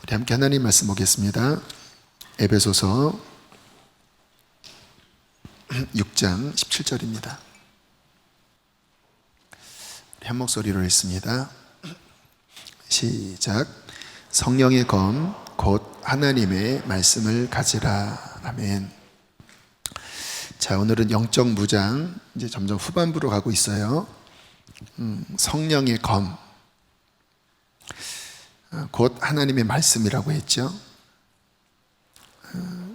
우리 함께 하나님 말씀 보겠습니다. 에베소서 6장 17절입니다. 한 목소리로 읽습니다. 시작. 성령의 검 곧 하나님의 말씀을 가지라. 아멘. 자, 오늘은 영적 무장, 이제 점점 후반부로 가고 있어요. 성령의 검 곧 하나님의 말씀이라고 했죠.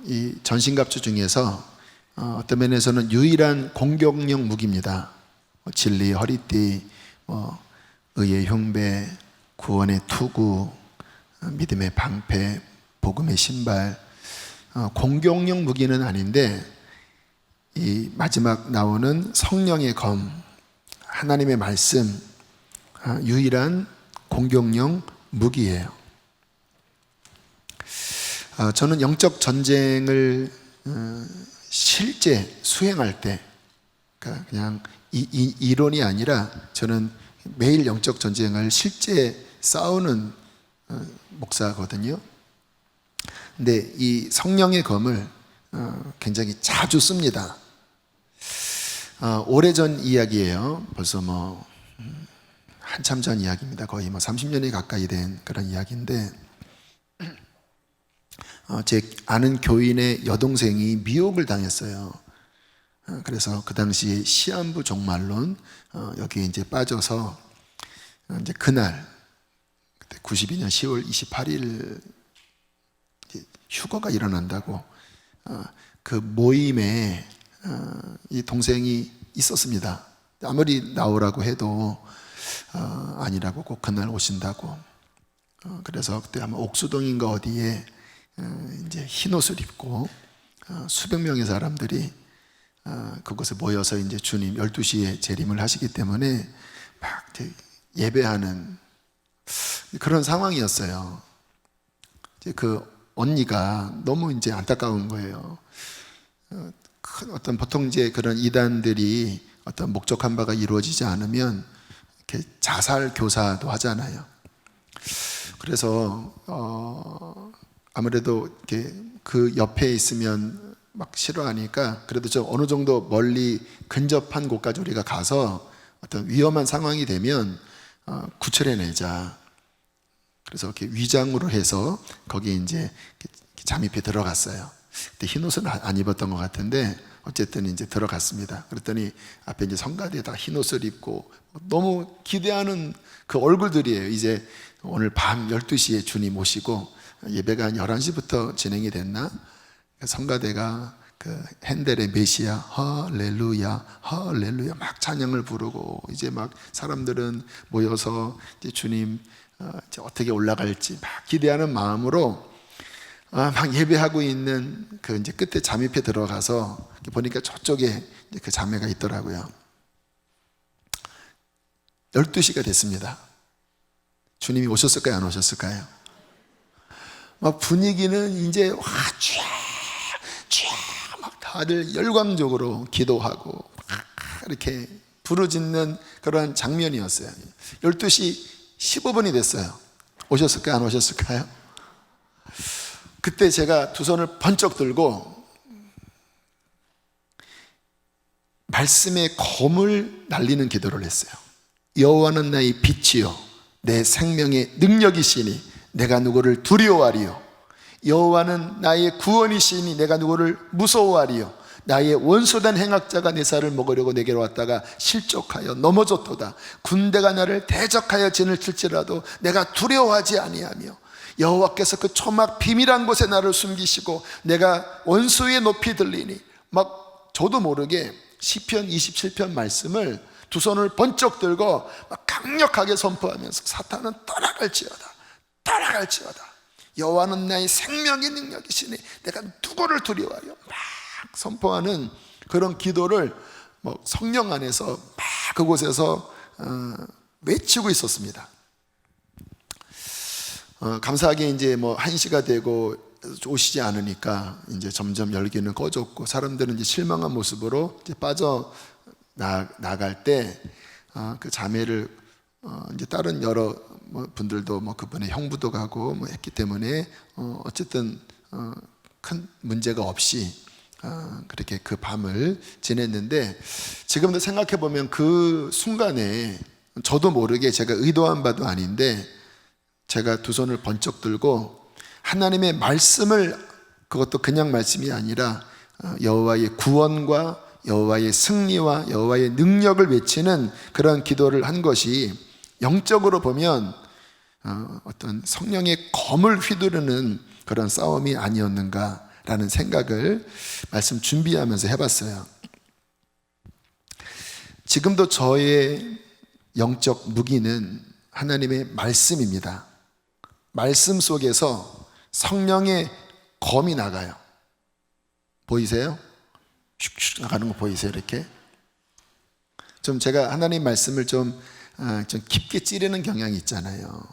이 전신갑주 중에서 어떤 면에서는 유일한 공격용 무기입니다. 진리 허리띠, 의의 흉배, 구원의 투구, 믿음의 방패, 복음의 신발. 공격용 무기는 아닌데 이 마지막 나오는 성령의 검, 하나님의 말씀, 유일한 공격용 무기예요. 저는 영적 전쟁을 실제 수행할 때, 그러니까 그냥 이론이 아니라 저는 매일 영적 전쟁을 실제 싸우는 목사거든요. 근데 이 성령의 검을 굉장히 자주 씁니다. 오래전 이야기예요. 벌써 한참 전 이야기입니다. 거의 30년이 가까이 된 그런 이야기인데, 제 아는 교인의 여동생이 미혹을 당했어요. 그래서 그 당시 시한부 종말론 여기에 이제 빠져서 이제 그날 92년 10월 28일 휴거가 일어난다고 그 모임에 이 동생이 있었습니다. 아무리 나오라고 해도 아니라고, 꼭 그날 오신다고. 그래서 그때 아마 옥수동인가 어디에 이제 흰 옷을 입고 수백 명의 사람들이 그곳에 모여서 이제 주님 12시에 재림을 하시기 때문에 막 예배하는 그런 상황이었어요. 이제 그 언니가 너무 이제 안타까운 거예요. 어떤 보통 이제 그런 이단들이 어떤 목적한 바가 이루어지지 않으면 이렇게 자살 교사도 하잖아요. 그래서 아무래도 이렇게 그 옆에 있으면 막 싫어하니까 그래도 좀 어느 정도 멀리 근접한 곳까지 우리가 가서 어떤 위험한 상황이 되면 구출해내자. 그래서 이렇게 위장으로 해서 거기 이제 잠입해 들어갔어요. 그때 흰 옷은 안 입었던 것 같은데 어쨌든 이제 들어갔습니다. 그랬더니 앞에 이제 성가대에다가 흰 옷을 입고 너무 기대하는 그 얼굴들이에요. 이제 오늘 밤 12시에 주님 오시고 예배가 한 11시부터 진행이 됐나? 성가대가 그 핸델의 메시아 할렐루야 할렐루야 막 찬양을 부르고 이제 막 사람들은 모여서 이제 주님 이제 어떻게 올라갈지 막 기대하는 마음으로 막 예배하고 있는 그 이제 끝에 잠입해 들어가서 보니까 저쪽에 이제 그 자매가 있더라고요. 12시가 됐습니다. 주님이 오셨을까요? 안 오셨을까요? 막 분위기는 이제 막 다들 열광적으로 기도하고 막 이렇게 부르짖는 그런 장면이었어요. 12시 15분이 됐어요. 오셨을까요? 안 오셨을까요? 그때 제가 두 손을 번쩍 들고 말씀의 검을 날리는 기도를 했어요. 여호와는 나의 빛이요 내 생명의 능력이시니 내가 누구를 두려워하리요. 여호와는 나의 구원이시니 내가 누구를 무서워하리요. 나의 원수된 행악자가 내 살을 먹으려고 내게로 왔다가 실족하여 넘어졌도다. 군대가 나를 대적하여 진을 칠지라도 내가 두려워하지 아니하며 여호와께서 그 초막 비밀한 곳에 나를 숨기시고 내가 원수의 높이 들리니 막 저도 모르게 시편 27편 말씀을 두 손을 번쩍 들고 막 강력하게 선포하면서 사탄은 떠나갈지어다 떠나갈지어다. 여호와는 나의 생명의 능력이시니 내가 누구를 두려워하려 막 선포하는 그런 기도를 성령 안에서 막 그곳에서 외치고 있었습니다. 감사하게 이제 1시가 되고 오시지 않으니까 이제 점점 열기는 꺼졌고 사람들은 이제 실망한 모습으로 이제 빠져 나갈 때 그 자매를 이제 다른 여러 분들도 그분의 형부도 가고 했기 때문에 어쨌든 큰 문제가 없이 그렇게 그 밤을 지냈는데, 지금도 생각해 보면 그 순간에 저도 모르게 제가 의도한 바도 아닌데 제가 두 손을 번쩍 들고 하나님의 말씀을, 그것도 그냥 말씀이 아니라 여호와의 구원과 여호와의 승리와 여호와의 능력을 외치는 그런 기도를 한 것이 영적으로 보면 어떤 성령의 검을 휘두르는 그런 싸움이 아니었는가라는 생각을 말씀 준비하면서 해봤어요. 지금도 저의 영적 무기는 하나님의 말씀입니다. 말씀 속에서 성령의 검이 나가요. 보이세요? 슉슉 나가는 거 보이세요? 이렇게 좀 제가 하나님 말씀을 좀 깊게 찌르는 경향이 있잖아요.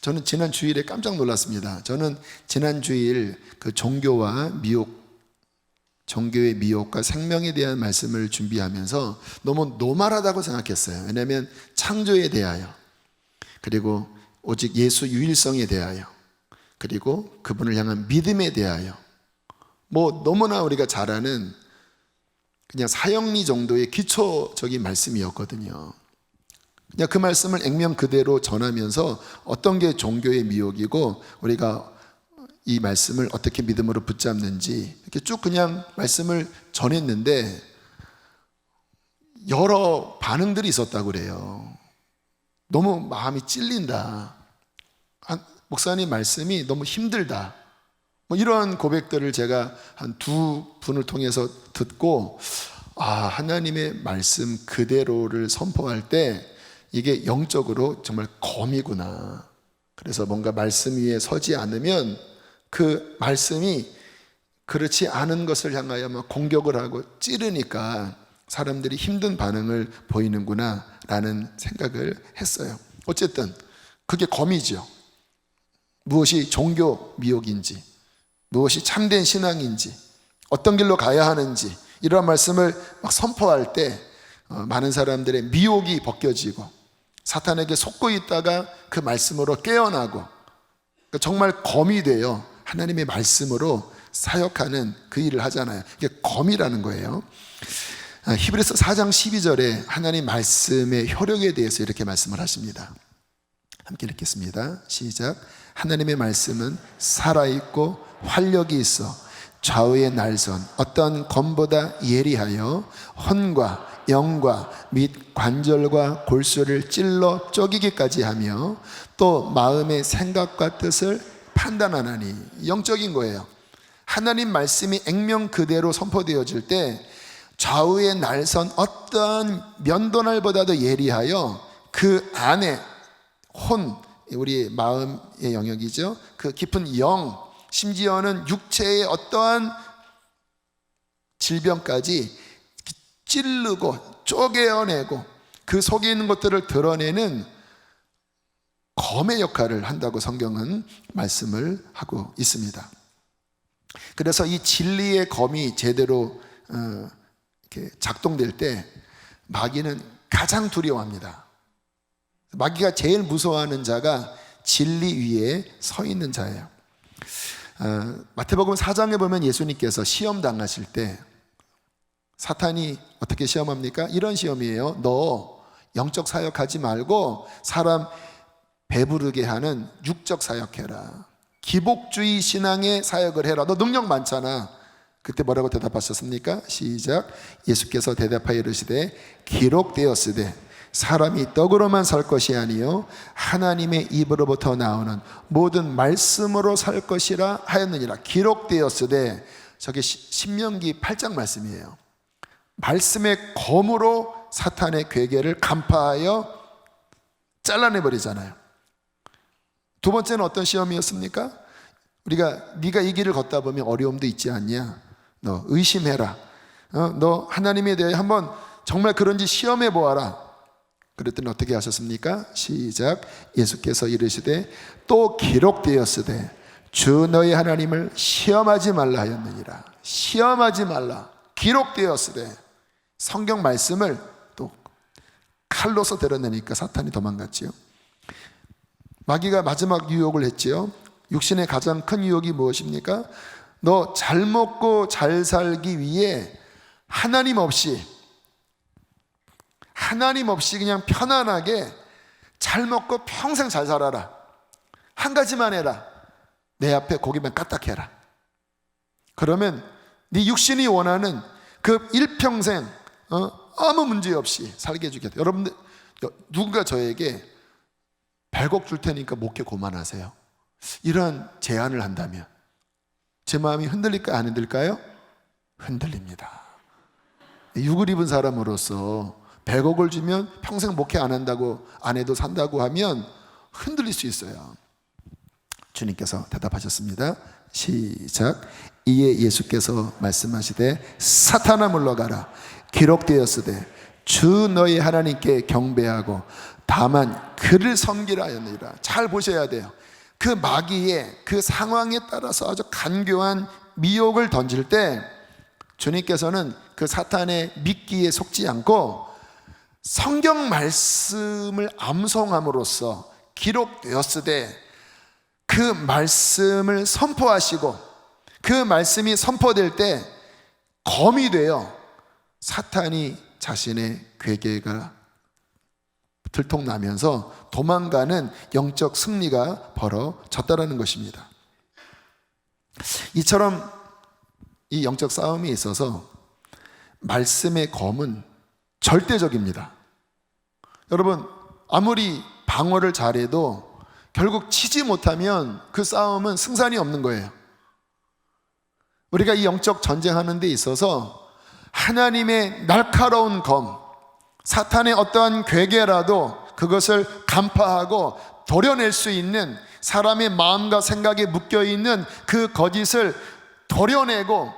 저는 지난 주일에 깜짝 놀랐습니다. 저는 지난 주일 그 종교와 미혹, 종교의 미혹과 생명에 대한 말씀을 준비하면서 너무 노말하다고 생각했어요. 왜냐하면 창조에 대하여, 그리고 오직 예수 유일성에 대하여, 그리고 그분을 향한 믿음에 대하여, 너무나 우리가 잘 아는 그냥 사형리 정도의 기초적인 말씀이었거든요. 그냥 그 말씀을 액면 그대로 전하면서 어떤 게 종교의 미혹이고 우리가 이 말씀을 어떻게 믿음으로 붙잡는지 이렇게 쭉 그냥 말씀을 전했는데 여러 반응들이 있었다고 그래요. 너무 마음이 찔린다, 목사님 말씀이 너무 힘들다, 이런 고백들을 제가 한 두 분을 통해서 듣고, 하나님의 말씀 그대로를 선포할 때 이게 영적으로 정말 검이구나. 그래서 뭔가 말씀 위에 서지 않으면 그 말씀이 그렇지 않은 것을 향하여 공격을 하고 찌르니까 사람들이 힘든 반응을 보이는구나 라는 생각을 했어요. 어쨌든 그게 검이죠. 무엇이 종교 미혹인지, 무엇이 참된 신앙인지, 어떤 길로 가야 하는지, 이러한 말씀을 선포할 때 많은 사람들의 미혹이 벗겨지고 사탄에게 속고 있다가 그 말씀으로 깨어나고, 정말 검이 되어 하나님의 말씀으로 사역하는 그 일을 하잖아요. 이게 검이라는 거예요. 히브리서 4장 12절에 하나님 말씀의 효력에 대해서 이렇게 말씀을 하십니다. 함께 읽겠습니다. 시작. 하나님의 말씀은 살아있고 활력이 있어 좌우의 날선 어떤 검보다 예리하여 혼과 영과 및 관절과 골수를 찔러 쪼개기까지 하며 또 마음의 생각과 뜻을 판단하나니. 영적인 거예요. 하나님 말씀이 액면 그대로 선포되어질 때 좌우의 날선 어떠한 면도날보다도 예리하여 그 안에 우리 마음의 영역이죠. 그 깊은 영, 심지어는 육체의 어떠한 질병까지 찌르고 쪼개어내고 그 속에 있는 것들을 드러내는 검의 역할을 한다고 성경은 말씀을 하고 있습니다. 그래서 이 진리의 검이 제대로 이렇게 작동될 때 마귀는 가장 두려워합니다. 마귀가 제일 무서워하는 자가 진리 위에 서 있는 자예요. 마태복음 4장에 보면 예수님께서 시험 당하실 때 사탄이 어떻게 시험합니까? 이런 시험이에요. 너 영적 사역하지 말고 사람 배부르게 하는 육적 사역해라. 기복주의 신앙의 사역을 해라. 너 능력 많잖아. 그때 뭐라고 대답하셨습니까? 시작. 예수께서 대답하여 이르시되 기록되었으되 사람이 떡으로만 살 것이 아니요 하나님의 입으로부터 나오는 모든 말씀으로 살 것이라 하였느니라. 기록되었으되, 저게 신명기 8장 말씀이에요. 말씀의 검으로 사탄의 괴계를 간파하여 잘라내버리잖아요. 두 번째는 어떤 시험이었습니까? 네가 이 길을 걷다 보면 어려움도 있지 않냐? 너 의심해라. 너 하나님에 대해 한번 정말 그런지 시험해 보아라. 그랬더니 어떻게 하셨습니까? 시작. 예수께서 이르시되 또 기록되었으되 주 너희 하나님을 시험하지 말라 하였느니라. 시험하지 말라. 기록되었으되. 성경 말씀을 또 칼로서 드러내니까 사탄이 도망갔지요. 마귀가 마지막 유혹을 했지요. 육신의 가장 큰 유혹이 무엇입니까? 너 잘 먹고 잘 살기 위해 하나님 없이 그냥 편안하게 잘 먹고 평생 잘 살아라. 한 가지만 해라. 내 앞에 고기만 까딱해라. 그러면 네 육신이 원하는 그 일평생 아무 문제 없이 살게 해주겠다. 여러분들, 누군가 저에게 100억 줄 테니까 목회 그만하세요, 이런 제안을 한다면 제 마음이 흔들릴까요? 안 흔들릴까요? 흔들립니다. 육을 입은 사람으로서 100억을 주면 평생 목회 안 한다고, 안 해도 산다고 하면 흔들릴 수 있어요. 주님께서 대답하셨습니다. 시작. 이에 예수께서 말씀하시되 사탄아 물러가라. 기록되었으되 주 너희 하나님께 경배하고 다만 그를 섬기라 하였느니라. 잘 보셔야 돼요. 그 마귀의 그 상황에 따라서 아주 간교한 미혹을 던질 때 주님께서는 그 사탄의 미끼에 속지 않고 성경 말씀을 암송함으로써 기록되었으되 그 말씀을 선포하시고 그 말씀이 선포될 때 검이 되어 사탄이 자신의 괴계가 들통나면서 도망가는 영적 승리가 벌어졌다라는 것입니다. 이처럼 이 영적 싸움에 있어서 말씀의 검은 절대적입니다. 여러분, 아무리 방어를 잘해도 결국 치지 못하면 그 싸움은 승산이 없는 거예요. 우리가 이 영적 전쟁하는 데 있어서 하나님의 날카로운 검, 사탄의 어떠한 괴계라도 그것을 간파하고 도려낼 수 있는, 사람의 마음과 생각에 묶여있는 그 거짓을 도려내고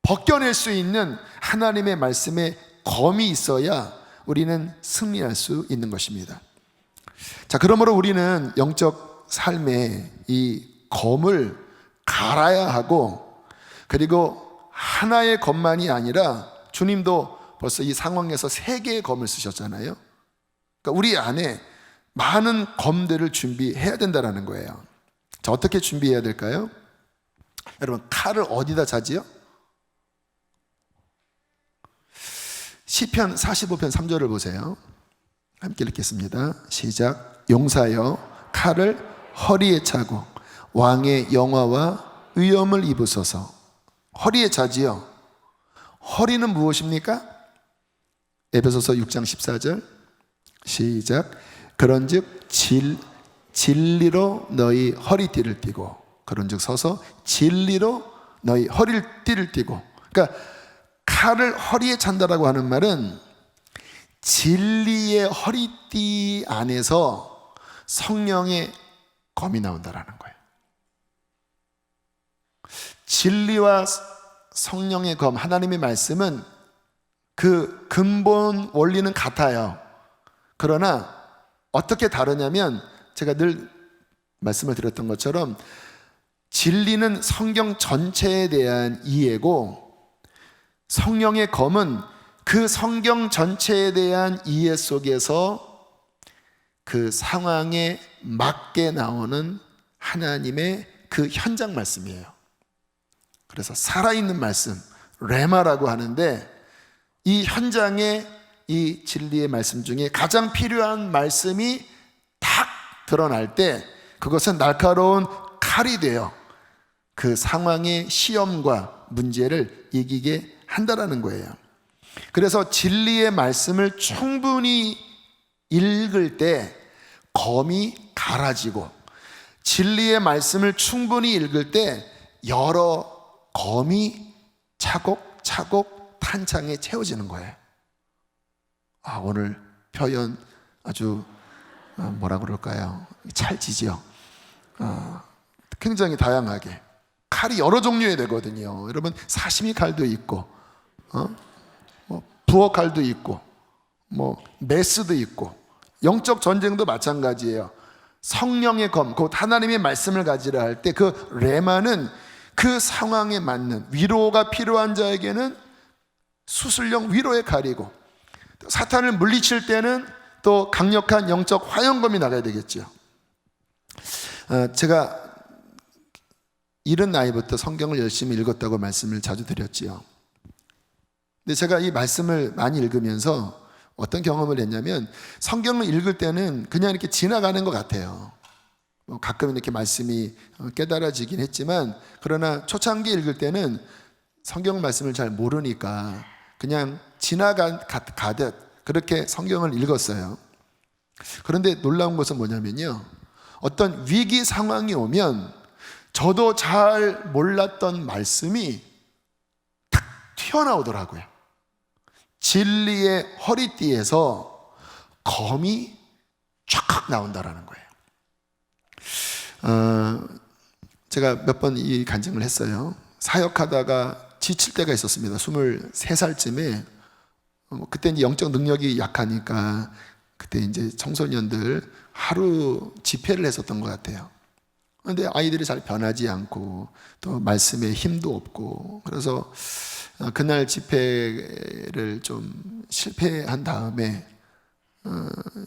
벗겨낼 수 있는 하나님의 말씀에 검이 있어야 우리는 승리할 수 있는 것입니다. 자, 그러므로 우리는 영적 삶에 이 검을 갈아야 하고, 그리고 하나의 검만이 아니라 주님도 벌써 이 상황에서 3개의 검을 쓰셨잖아요. 그러니까 우리 안에 많은 검들을 준비해야 된다는 거예요. 자, 어떻게 준비해야 될까요? 여러분, 칼을 어디다 차지요? 시편 45편 3절을 보세요. 함께 읽겠습니다. 시작. 용사여 칼을 허리에 차고 왕의 영화와 위엄을 입으소서. 허리에 차지요. 허리는 무엇입니까? 에베소서 6장 14절 시작. 그런즉 진리로 너희 허리띠를 띠고, 그런즉 서서 진리로 너희 허리띠를 띠고. 그러니까 칼을 허리에 찬다라고 하는 말은 진리의 허리띠 안에서 성령의 검이 나온다라는 거예요. 진리와 성령의 검, 하나님의 말씀은 그 근본 원리는 같아요. 그러나 어떻게 다르냐면, 제가 늘 말씀을 드렸던 것처럼 진리는 성경 전체에 대한 이해고, 성령의 검은 그 성경 전체에 대한 이해 속에서 그 상황에 맞게 나오는 하나님의 그 현장 말씀이에요. 그래서 살아있는 말씀, 레마라고 하는데, 이 현장에 이 진리의 말씀 중에 가장 필요한 말씀이 딱 드러날 때 그것은 날카로운 칼이 되어 그 상황의 시험과 문제를 이기게 한다라는 거예요. 그래서 진리의 말씀을 충분히 읽을 때 검이 갈아지고, 진리의 말씀을 충분히 읽을 때 여러 검이 차곡차곡 탄창에 채워지는 거예요. 오늘 표현 아주 뭐라 그럴까요? 찰지죠. 굉장히 다양하게 칼이 여러 종류의 되거든요. 여러분, 사시미 칼도 있고, 부엌 칼도 있고, 메스도 있고, 영적 전쟁도 마찬가지예요. 성령의 검, 곧 하나님의 말씀을 가지라 할 때 그 레마는 그 상황에 맞는, 위로가 필요한 자에게는 수술용 위로의 칼이고, 사탄을 물리칠 때는 또 강력한 영적 화염검이 나가야 되겠죠. 제가 이른 나이부터 성경을 열심히 읽었다고 말씀을 자주 드렸지요. 근데 제가 이 말씀을 많이 읽으면서 어떤 경험을 했냐면, 성경을 읽을 때는 그냥 이렇게 지나가는 것 같아요. 가끔 이렇게 말씀이 깨달아지긴 했지만, 그러나 초창기 읽을 때는 성경 말씀을 잘 모르니까 그냥 지나가듯 그렇게 성경을 읽었어요. 그런데 놀라운 것은 뭐냐면요, 어떤 위기 상황이 오면 저도 잘 몰랐던 말씀이 탁 튀어나오더라고요. 진리의 허리띠에서 검이 쫙 나온다라는 거예요. 제가 몇 번 이 간증을 했어요. 사역하다가 지칠 때가 있었습니다. 23살쯤에. 그때 이제 영적 능력이 약하니까 그때 이제 청소년들 하루 집회를 했었던 것 같아요. 그런데 아이들이 잘 변하지 않고 또 말씀에 힘도 없고, 그래서 그날 집회를 좀 실패한 다음에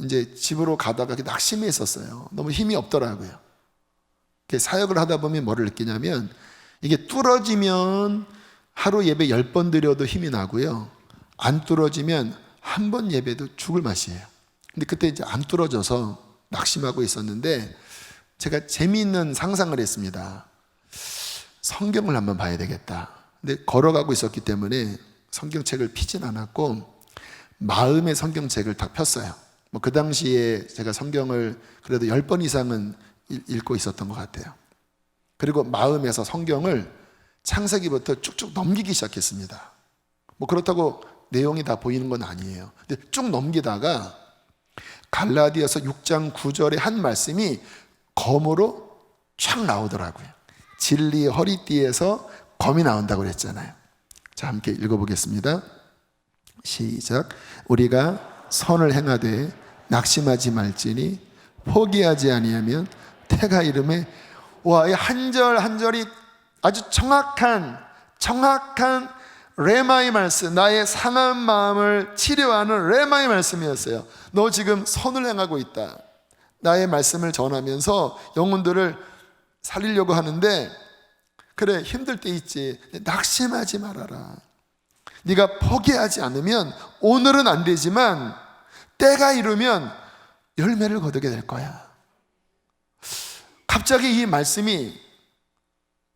이제 집으로 가다가 낙심해 있었어요. 너무 힘이 없더라고요. 사역을 하다 보면 뭐를 느끼냐면, 이게 뚫어지면 하루 예배 10번 드려도 힘이 나고요, 안 뚫어지면 한 번 예배도 죽을 맛이에요. 근데 그때 이제 안 뚫어져서 낙심하고 있었는데, 제가 재미있는 상상을 했습니다. 성경을 한번 봐야 되겠다. 근데 걸어가고 있었기 때문에 성경책을 피진 않았고 마음의 성경책을 딱 폈어요. 그 당시에 제가 성경을 그래도 10번 이상은 읽고 있었던 것 같아요. 그리고 마음에서 성경을 창세기부터 쭉쭉 넘기기 시작했습니다. 그렇다고 내용이 다 보이는 건 아니에요. 근데 쭉 넘기다가 갈라디아서 6장 9절의 한 말씀이 검으로 촥 나오더라고요. 진리의 허리띠에서 검이 나온다고 그랬잖아요. 자, 함께 읽어보겠습니다. 시작. 우리가 선을 행하되 낙심하지 말지니 포기하지 아니하면 태가 이름에. 와, 이 한 절 한 절이 아주 정확한 레마의 말씀, 나의 상한 마음을 치료하는 레마의 말씀이었어요. 너 지금 선을 행하고 있다. 나의 말씀을 전하면서 영혼들을 살리려고 하는데, 그래, 힘들 때 있지. 낙심하지 말아라. 네가 포기하지 않으면 오늘은 안 되지만 때가 이르면 열매를 거두게 될 거야. 갑자기 이 말씀이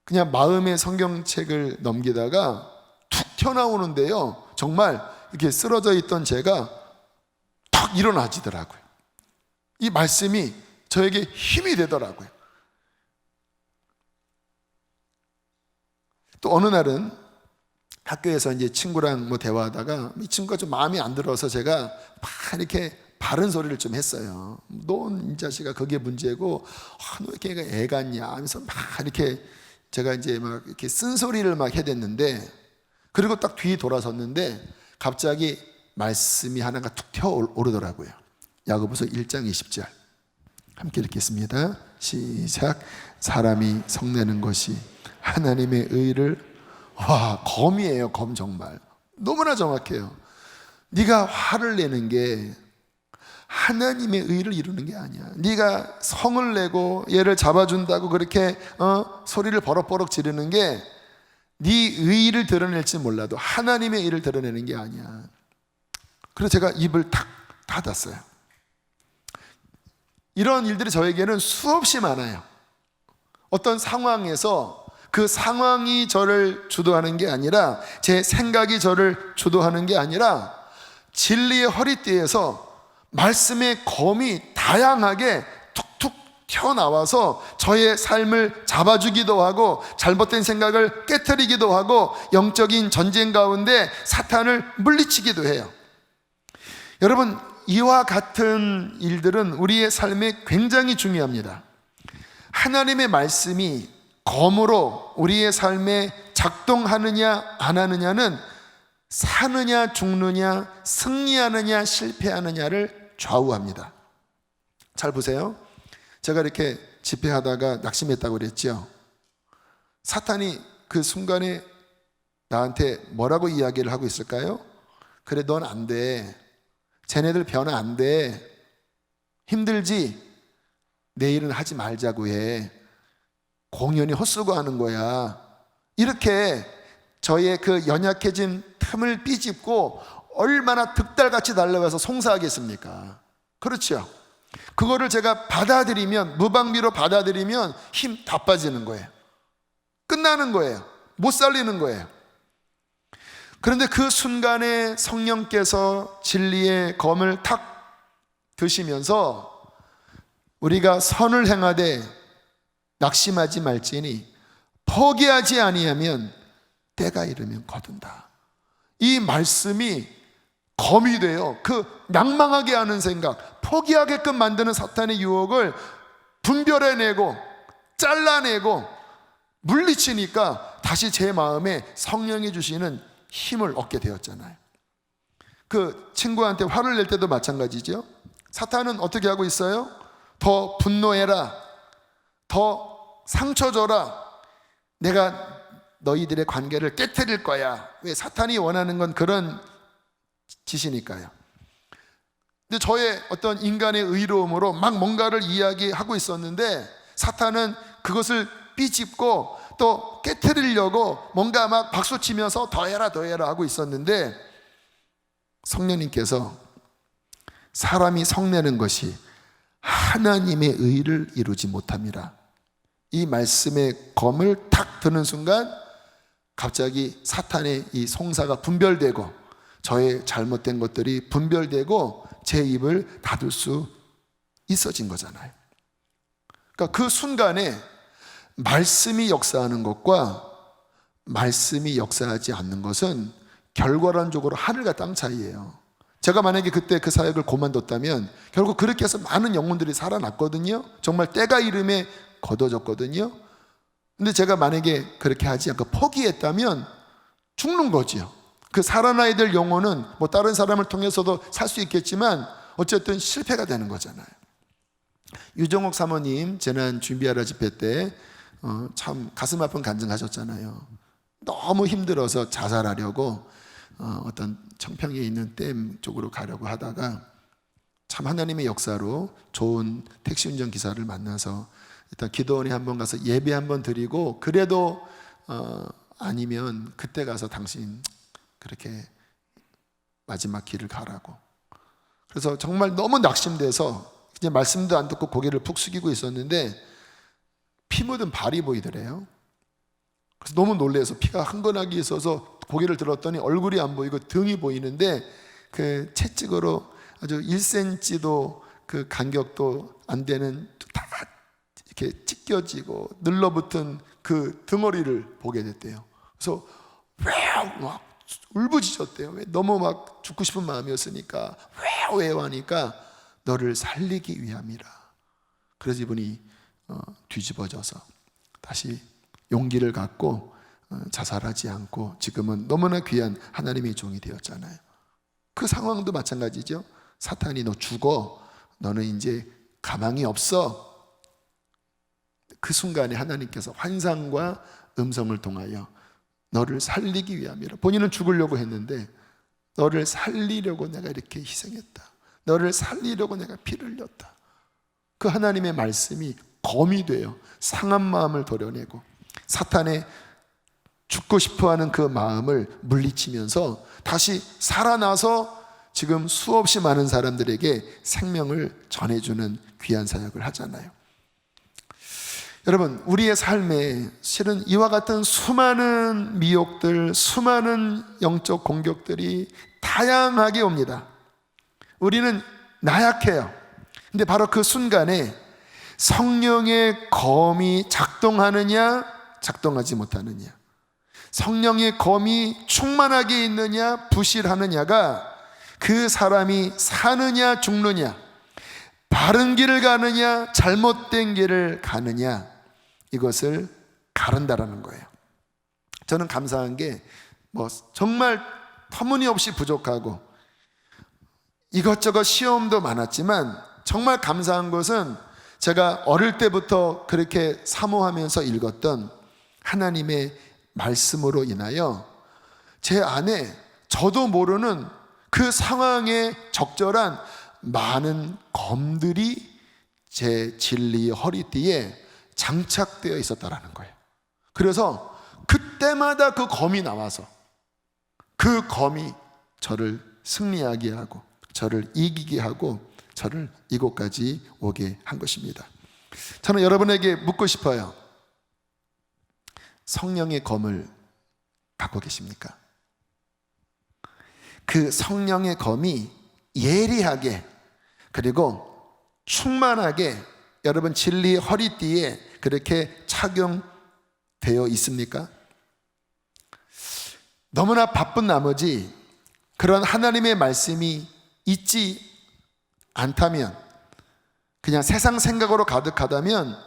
그냥 마음의 성경책을 넘기다가 툭 튀어나오는데요, 정말 이렇게 쓰러져 있던 제가 탁 일어나지더라고요. 이 말씀이 저에게 힘이 되더라고요. 또 어느 날은 학교에서 이제 친구랑 대화하다가 이 친구가 좀 마음에 안 들어서 제가 막 이렇게 바른 소리를 좀 했어요. 넌 이 자식아 그게 문제고, 너 이렇게 애 같냐 하면서 막 이렇게 제가 이제 막 이렇게 쓴소리를 막 해댔는데, 그리고 딱 뒤 돌아섰는데 갑자기 말씀이 하나가 툭 튀어오르더라고요. 야고보서 1장 20절 함께 읽겠습니다. 시작. 사람이 성내는 것이 하나님의 의를. 와, 검이에요. 검. 정말 너무나 정확해요. 네가 화를 내는 게 하나님의 의를 이루는 게 아니야. 네가 성을 내고 얘를 잡아준다고 그렇게 소리를 버럭버럭 지르는 게 네 의를 드러낼지 몰라도 하나님의 의를 드러내는 게 아니야. 그래서 제가 입을 탁 닫았어요. 이런 일들이 저에게는 수없이 많아요. 어떤 상황에서 그 상황이 저를 주도하는 게 아니라, 제 생각이 저를 주도하는 게 아니라, 진리의 허리띠에서 말씀의 검이 다양하게 툭툭 튀어나와서 저의 삶을 잡아주기도 하고, 잘못된 생각을 깨트리기도 하고, 영적인 전쟁 가운데 사탄을 물리치기도 해요. 여러분, 이와 같은 일들은 우리의 삶에 굉장히 중요합니다. 하나님의 말씀이 검으로 우리의 삶에 작동하느냐 안 하느냐는 사느냐 죽느냐, 승리하느냐 실패하느냐를 좌우합니다. 잘 보세요. 제가 이렇게 집회하다가 낙심했다고 그랬죠. 사탄이 그 순간에 나한테 뭐라고 이야기를 하고 있을까요? 그래, 넌 안 돼. 쟤네들 변화 안 돼. 힘들지? 내일은 하지 말자고 해. 공연이 헛수고하는 거야. 이렇게 저의 그 연약해진 틈을 삐집고 얼마나 득달같이 달려가서 송사하겠습니까? 그렇죠. 그거를 제가 받아들이면, 무방비로 받아들이면 힘 다 빠지는 거예요. 끝나는 거예요. 못 살리는 거예요. 그런데 그 순간에 성령께서 진리의 검을 탁 드시면서 우리가 선을 행하되 낙심하지 말지니 포기하지 아니하면 때가 이르면 거둔다. 이 말씀이 검이 돼요. 그 낭망하게 하는 생각, 포기하게끔 만드는 사탄의 유혹을 분별해내고 잘라내고 물리치니까 다시 제 마음에 성령이 주시는 힘을 얻게 되었잖아요. 그 친구한테 화를 낼 때도 마찬가지죠. 사탄은 어떻게 하고 있어요? 더 분노해라, 더 상처 줘라, 내가 너희들의 관계를 깨트릴 거야. 왜? 사탄이 원하는 건 그런 짓이니까요. 근데 저의 어떤 인간의 의로움으로 막 뭔가를 이야기하고 있었는데 사탄은 그것을 삐집고 또 깨트리려고 뭔가 막 박수치면서 더해라 더해라 하고 있었는데, 성령님께서 사람이 성내는 것이 하나님의 의를 이루지 못함이라, 이 말씀의 검을 탁 드는 순간 갑자기 사탄의 이 송사가 분별되고 저의 잘못된 것들이 분별되고 제 입을 닫을 수 있어진 거잖아요. 그러니까 그 순간에 말씀이 역사하는 것과 말씀이 역사하지 않는 것은 결과론적으로 하늘과 땅 차이예요. 제가 만약에 그때 그 사역을 그만뒀다면 결국 그렇게 해서 많은 영혼들이 살아났거든요. 정말 때가 이름에 거둬졌거든요. 근데 제가 만약에 그렇게 하지 않고 포기했다면 죽는 거지요. 그 살아나야 될 영혼은 뭐 다른 사람을 통해서도 살 수 있겠지만 어쨌든 실패가 되는 거잖아요. 유정옥 사모님 재난 준비하라 집회 때 참 가슴 아픈 간증하셨잖아요. 너무 힘들어서 자살하려고 어떤 청평에 있는 댐 쪽으로 가려고 하다가 참 하나님의 역사로 좋은 택시 운전 기사를 만나서 일단 기도원에 한번 가서 예배 한번 드리고, 그래도 아니면 그때 가서 당신 그렇게 마지막 길을 가라고. 그래서 정말 너무 낙심돼서 그냥 말씀도 안 듣고 고개를 푹 숙이고 있었는데 피 묻은 발이 보이더래요. 그래서 너무 놀라서 피가 흥건하게 있어서 고개를 들었더니 얼굴이 안 보이고 등이 보이는데 그 채찍으로 아주 1cm도 그 간격도 안 되는 다 이렇게 찢겨지고 늘러붙은 그 덩어리를 보게 됐대요. 그래서 막 울부짖었대요. 너무 막 죽고 싶은 마음이었으니까 왜요 하니까 너를 살리기 위함이라. 그래서 이분이 뒤집어져서 다시 용기를 갖고 자살하지 않고 지금은 너무나 귀한 하나님의 종이 되었잖아요. 그 상황도 마찬가지죠. 사탄이 너 죽어, 너는 이제 가망이 없어. 그 순간에 하나님께서 환상과 음성을 통하여 너를 살리기 위함이라. 본인은 죽으려고 했는데 너를 살리려고 내가 이렇게 희생했다, 너를 살리려고 내가 피를 흘렸다. 그 하나님의 말씀이 검이 돼요. 상한 마음을 도려내고 사탄의 죽고 싶어하는 그 마음을 물리치면서 다시 살아나서 지금 수없이 많은 사람들에게 생명을 전해주는 귀한 사역을 하잖아요. 여러분, 우리의 삶에 실은 이와 같은 수많은 미혹들, 수많은 영적 공격들이 다양하게 옵니다. 우리는 나약해요. 근데 바로 그 순간에 성령의 검이 작동하느냐 작동하지 못하느냐, 성령의 검이 충만하게 있느냐 부실하느냐가 그 사람이 사느냐 죽느냐, 바른 길을 가느냐 잘못된 길을 가느냐, 이것을 가른다라는 거예요. 저는 감사한 게 정말 터무니없이 부족하고 이것저것 시험도 많았지만 정말 감사한 것은 제가 어릴 때부터 그렇게 사모하면서 읽었던 하나님의 말씀으로 인하여 제 안에 저도 모르는 그 상황에 적절한 많은 검들이 제 진리의 허리띠에 장착되어 있었다라는 거예요. 그래서 그때마다 그 검이 나와서 그 검이 저를 승리하게 하고 저를 이기게 하고 저를 이곳까지 오게 한 것입니다. 저는 여러분에게 묻고 싶어요. 성령의 검을 갖고 계십니까? 그 성령의 검이 예리하게 그리고 충만하게 여러분 진리의 허리띠에 그렇게 착용되어 있습니까? 너무나 바쁜 나머지 그런 하나님의 말씀이 있지 않다면, 그냥 세상 생각으로 가득하다면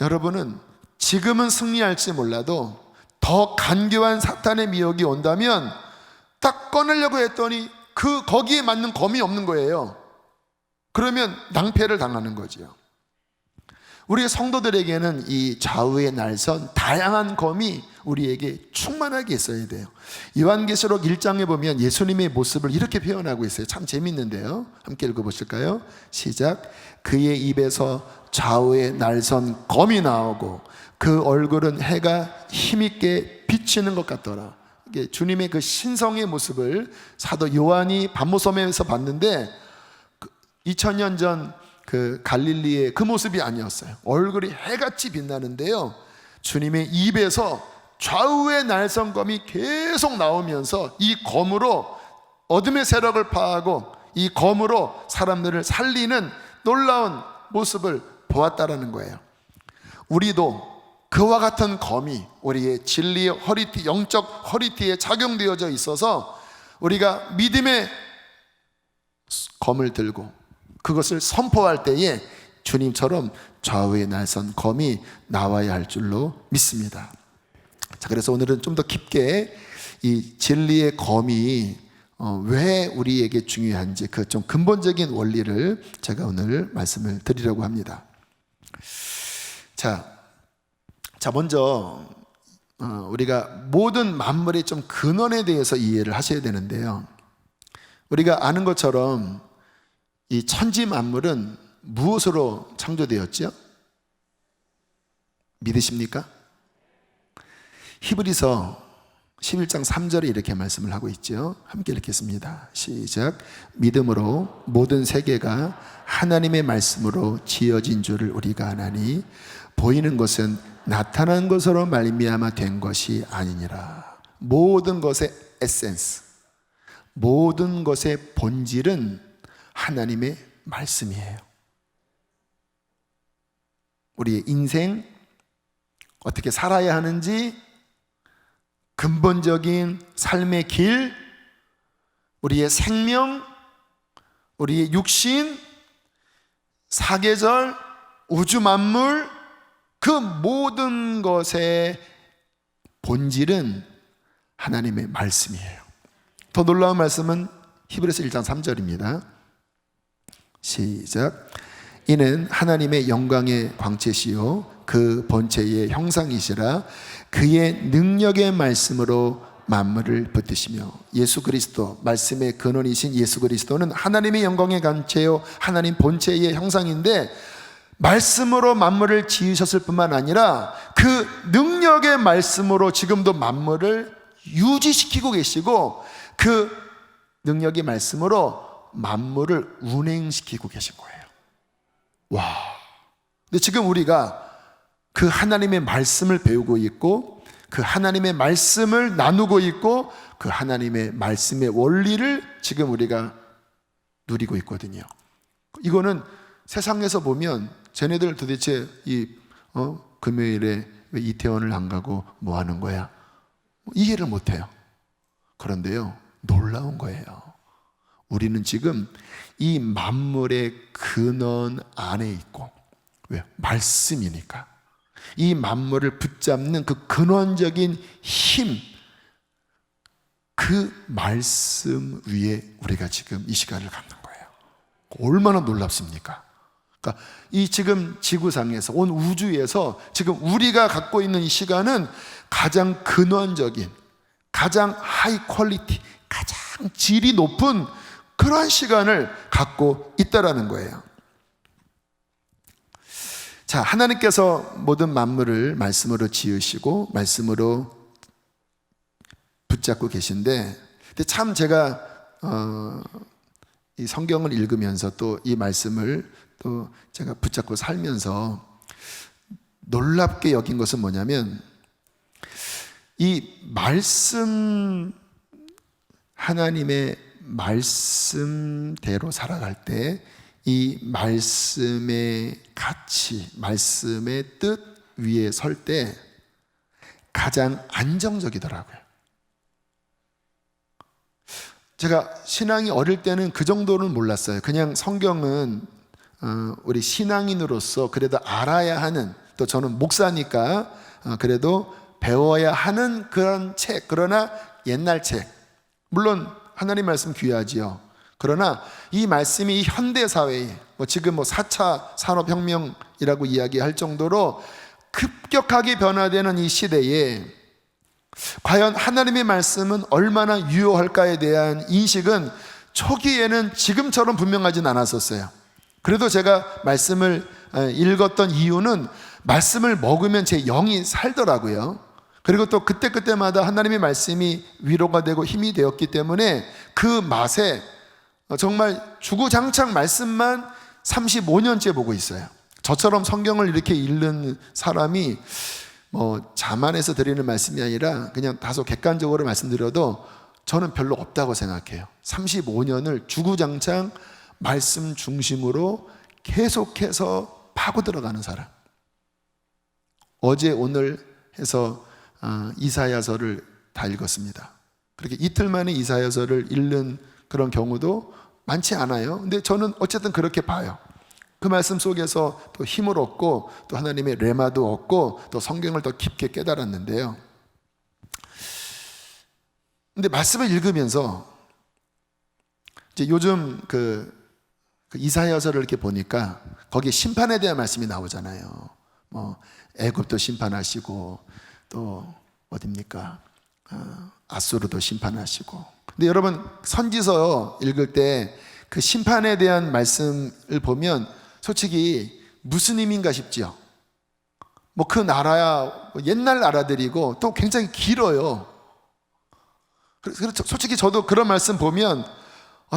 여러분은 지금은 승리할지 몰라도 더 간교한 사탄의 미혹이 온다면 딱 꺼내려고 했더니 거기에 맞는 검이 없는 거예요. 그러면 낭패를 당하는 거죠. 우리 성도들에게는 이 좌우의 날선 다양한 검이 우리에게 충만하게 있어야 돼요. 요한계시록 1장에 보면 예수님의 모습을 이렇게 표현하고 있어요. 참 재밌는데요. 함께 읽어보실까요? 시작. 그의 입에서 좌우의 날선 검이 나오고 그 얼굴은 해가 힘있게 비치는 것 같더라. 이게 주님의 그 신성의 모습을 사도 요한이 반모섬에서 봤는데 2000년 전 그 갈릴리의 그 모습이 아니었어요. 얼굴이 해같이 빛나는데요, 주님의 입에서 좌우의 날선검이 계속 나오면서 이 검으로 어둠의 세력을 파하고 이 검으로 사람들을 살리는 놀라운 모습을 보았다라는 거예요. 우리도 그와 같은 검이 우리의 진리의 허리띠, 영적 허리띠에 착용되어져 있어서 우리가 믿음의 검을 들고 그것을 선포할 때에 주님처럼 좌우의 날선 검이 나와야 할 줄로 믿습니다. 자, 그래서 오늘은 좀 더 깊게 이 진리의 검이 왜 우리에게 중요한지 그 좀 근본적인 원리를 제가 오늘 말씀을 드리려고 합니다. 자, 먼저 우리가 모든 만물의 좀 근원에 대해서 이해를 하셔야 되는데요, 우리가 아는 것처럼 이 천지 만물은 무엇으로 창조되었죠? 믿으십니까? 히브리서 11장 3절에 이렇게 말씀을 하고 있죠. 함께 읽겠습니다. 시작. 믿음으로 모든 세계가 하나님의 말씀으로 지어진 줄을 우리가 아나니 보이는 것은 나타난 것으로 말미암아 된 것이 아니니라. 모든 것의 에센스, 모든 것의 본질은 하나님의 말씀이에요. 우리의 인생 어떻게 살아야 하는지, 근본적인 삶의 길, 우리의 생명, 우리의 육신, 사계절, 우주 만물, 그 모든 것의 본질은 하나님의 말씀이에요. 더 놀라운 말씀은 히브리서 1장 3절입니다. 시작. 이는 하나님의 영광의 광채시요 그 본체의 형상이시라. 그의 능력의 말씀으로 만물을 붙드시며. 예수 그리스도, 말씀의 근원이신 예수 그리스도는 하나님의 영광의 광채요 하나님 본체의 형상인데 말씀으로 만물을 지으셨을 뿐만 아니라 그 능력의 말씀으로 지금도 만물을 유지시키고 계시고 그 능력의 말씀으로 만물을 운행시키고 계신 거예요. 와! 근데 지금 우리가 그 하나님의 말씀을 배우고 있고 그 하나님의 말씀을 나누고 있고 그 하나님의 말씀의 원리를 지금 우리가 누리고 있거든요. 이거는 세상에서 보면 쟤네들 도대체 금요일에 왜 이태원을 안 가고 뭐 하는 거야? 이해를 못 해요. 그런데요, 놀라운 거예요. 우리는 지금 이 만물의 근원 안에 있고, 왜? 말씀이니까. 이 만물을 붙잡는 그 근원적인 힘, 그 말씀 위에 우리가 지금 이 시간을 갖는 거예요. 얼마나 놀랍습니까? 그러니까 이 지금 지구상에서, 온 우주에서 지금 우리가 갖고 있는 이 시간은 가장 근원적인, 가장 하이 퀄리티, 가장 질이 높은 그러한 시간을 갖고 있다라는 거예요. 자, 하나님께서 모든 만물을 말씀으로 지으시고 말씀으로 붙잡고 계신데, 근데 참 제가 이 성경을 읽으면서 또 이 말씀을 또 제가 붙잡고 살면서 놀랍게 여긴 것은 뭐냐면, 이 말씀, 하나님의 말씀대로 살아갈 때 이 말씀의 가치, 말씀의 뜻 위에 설 때 가장 안정적이더라고요. 제가 신앙이 어릴 때는 그 정도는 몰랐어요. 그냥 성경은 우리 신앙인으로서 그래도 알아야 하는, 또 저는 목사니까 그래도 배워야 하는 그런 책, 그러나 옛날 책, 물론 하나님 말씀 귀하지요. 그러나 이 말씀이 이 현대사회에 지금 4차 산업혁명이라고 이야기할 정도로 급격하게 변화되는 이 시대에 과연 하나님의 말씀은 얼마나 유효할까에 대한 인식은 초기에는 지금처럼 분명하진 않았었어요. 그래도 제가 말씀을 읽었던 이유는 말씀을 먹으면 제 영이 살더라고요. 그리고 또 그때그때마다 하나님의 말씀이 위로가 되고 힘이 되었기 때문에 그 맛에 정말 주구장창 말씀만 35년째 보고 있어요. 저처럼 성경을 이렇게 읽는 사람이 자만해서 드리는 말씀이 아니라 그냥 다소 객관적으로 말씀드려도 저는 별로 없다고 생각해요. 35년을 주구장창 말씀 중심으로 계속해서 파고 들어가는 사람. 어제 오늘 해서 이사야서를 다 읽었습니다. 그렇게 이틀 만에 이사야서를 읽는 그런 경우도 많지 않아요. 근데 저는 어쨌든 그렇게 봐요. 그 말씀 속에서 또 힘을 얻고 또 하나님의 레마도 얻고 또 성경을 더 깊게 깨달았는데요. 근데 말씀을 읽으면서 이제 요즘 그 이사야서를 이렇게 보니까 거기에 심판에 대한 말씀이 나오잖아요. 애굽도 심판하시고 또 어딥니까? 아수르도 심판하시고. 근데 여러분 선지서 읽을 때 그 심판에 대한 말씀을 보면 솔직히 무슨 의미인가 싶죠. 그 나라야 옛날 나라들이고 또 굉장히 길어요. 그래서 솔직히 저도 그런 말씀 보면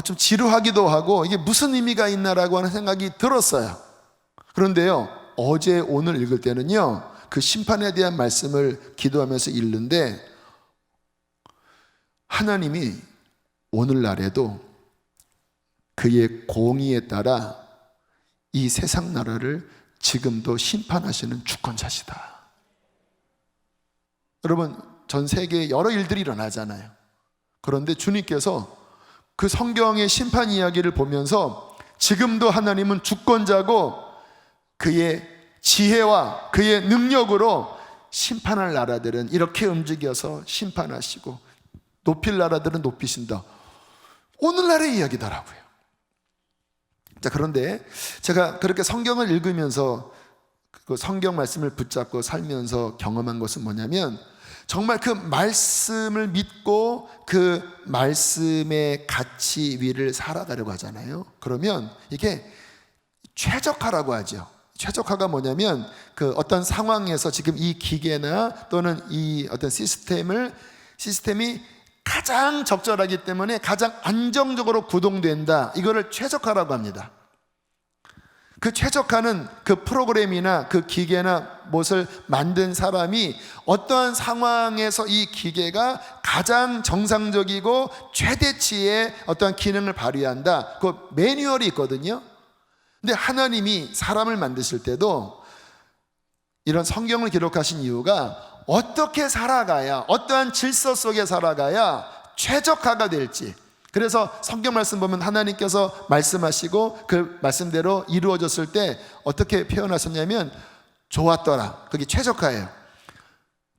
좀 지루하기도 하고 이게 무슨 의미가 있나라고 하는 생각이 들었어요. 그런데요, 어제 오늘 읽을 때는요, 그 심판에 대한 말씀을 기도하면서 읽는데 하나님이 오늘날에도 그의 공의에 따라 이 세상 나라를 지금도 심판하시는 주권자시다. 여러분, 전 세계에 여러 일들이 일어나잖아요. 그런데 주님께서 그 성경의 심판 이야기를 보면서 지금도 하나님은 주권자고 그의 지혜와 그의 능력으로 심판할 나라들은 이렇게 움직여서 심판하시고 높일 나라들은 높이신다. 오늘날의 이야기더라고요. 자, 그런데 제가 그렇게 성경을 읽으면서 그 성경 말씀을 붙잡고 살면서 경험한 것은 뭐냐면, 정말 그 말씀을 믿고 그 말씀의 가치 위를 살아가려고 하잖아요. 그러면 이게 최적화라고 하죠. 최적화가 뭐냐면 그 어떤 상황에서 지금 이 기계나 또는 이 어떤 시스템이 가장 적절하기 때문에 가장 안정적으로 구동된다. 이거를 최적화라고 합니다. 그 최적화는 그 프로그램이나 그 기계나 무엇을 만든 사람이 어떠한 상황에서 이 기계가 가장 정상적이고 최대치의 어떠한 기능을 발휘한다. 그 매뉴얼이 있거든요. 근데 하나님이 사람을 만드실 때도 이런 성경을 기록하신 이유가 어떻게 살아가야, 어떠한 질서 속에 살아가야 최적화가 될지. 그래서 성경 말씀 보면 하나님께서 말씀하시고 그 말씀대로 이루어졌을 때 어떻게 표현하셨냐면 좋았더라. 그게 최적화예요.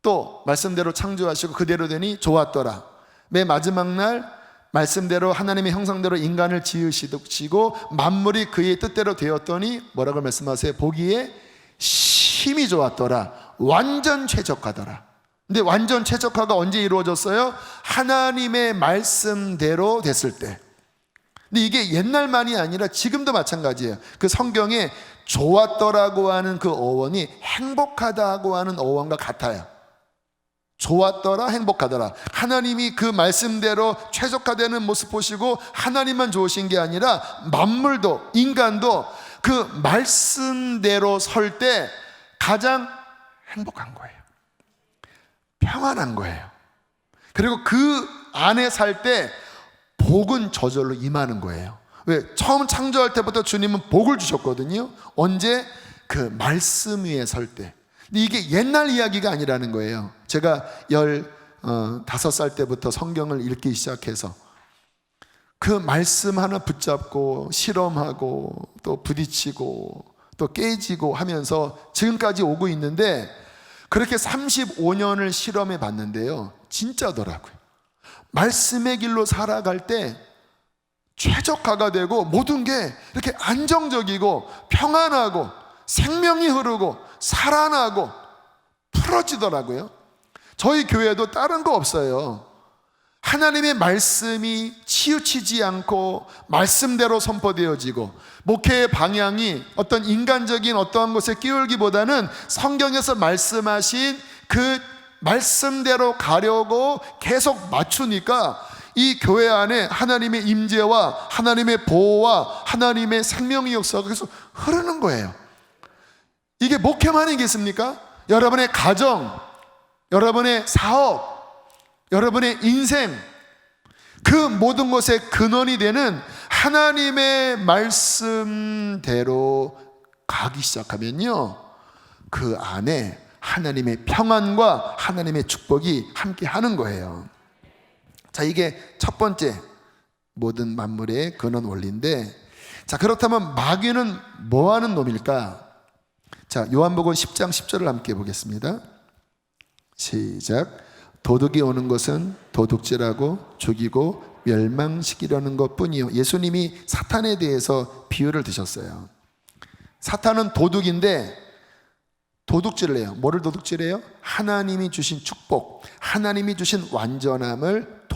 또 말씀대로 창조하시고 그대로 되니 좋았더라. 맨 마지막 날 말씀대로 하나님의 형상대로 인간을 지으시고 만물이 그의 뜻대로 되었더니 뭐라고 말씀하세요? 보기에 심히 좋았더라. 완전 최적화더라. 근데 완전 최적화가 언제 이루어졌어요? 하나님의 말씀대로 됐을 때. 근데 이게 옛날만이 아니라 지금도 마찬가지예요. 그 성경에 좋았더라고 하는 그 어원이 행복하다고 하는 어원과 같아요. 좋았더라, 행복하더라. 하나님이 그 말씀대로 최적화되는 모습 보시고 하나님만 좋으신 게 아니라 만물도, 인간도 그 말씀대로 설 때 가장 행복한 거예요. 평안한 거예요. 그리고 그 안에 살 때 복은 저절로 임하는 거예요. 왜? 처음 창조할 때부터 주님은 복을 주셨거든요. 언제? 그 말씀 위에 설 때. 근데 이게 옛날 이야기가 아니라는 거예요. 제가 15살 때부터 성경을 읽기 시작해서 그 말씀 하나 붙잡고 실험하고 또 부딪히고 또 깨지고 하면서 지금까지 오고 있는데, 그렇게 35년을 실험해 봤는데요, 진짜더라고요. 말씀의 길로 살아갈 때 최적화가 되고 모든 게 이렇게 안정적이고 평안하고 생명이 흐르고 살아나고 풀어지더라고요. 저희 교회도 다른 거 없어요. 하나님의 말씀이 치우치지 않고 말씀대로 선포되어지고, 목회의 방향이 어떤 인간적인 어떠한 것에 끼울기보다는 성경에서 말씀하신 그 말씀대로 가려고 계속 맞추니까 이 교회 안에 하나님의 임재와 하나님의 보호와 하나님의 생명의 역사가 계속 흐르는 거예요. 이게 목회만이겠습니까? 여러분의 가정, 여러분의 사업, 여러분의 인생, 그 모든 것의 근원이 되는 하나님의 말씀대로 가기 시작하면요, 그 안에 하나님의 평안과 하나님의 축복이 함께 하는 거예요. 자, 이게 첫 번째 모든 만물의 근원 원리인데, 자, 그렇다면 마귀는 뭐 하는 놈일까? 자, 요한복음 10장 10절을 함께 보겠습니다. 시작. 도둑이 오는 것은 도둑질하고 죽이고 멸망시키려는 것뿐이요. 예수님이 사탄에 대해서 비유를 드셨어요. 사탄은 도둑인데 도둑질을 해요. 뭐를 도둑질해요? 하나님이 주신 축복, 하나님이 주신 완전함을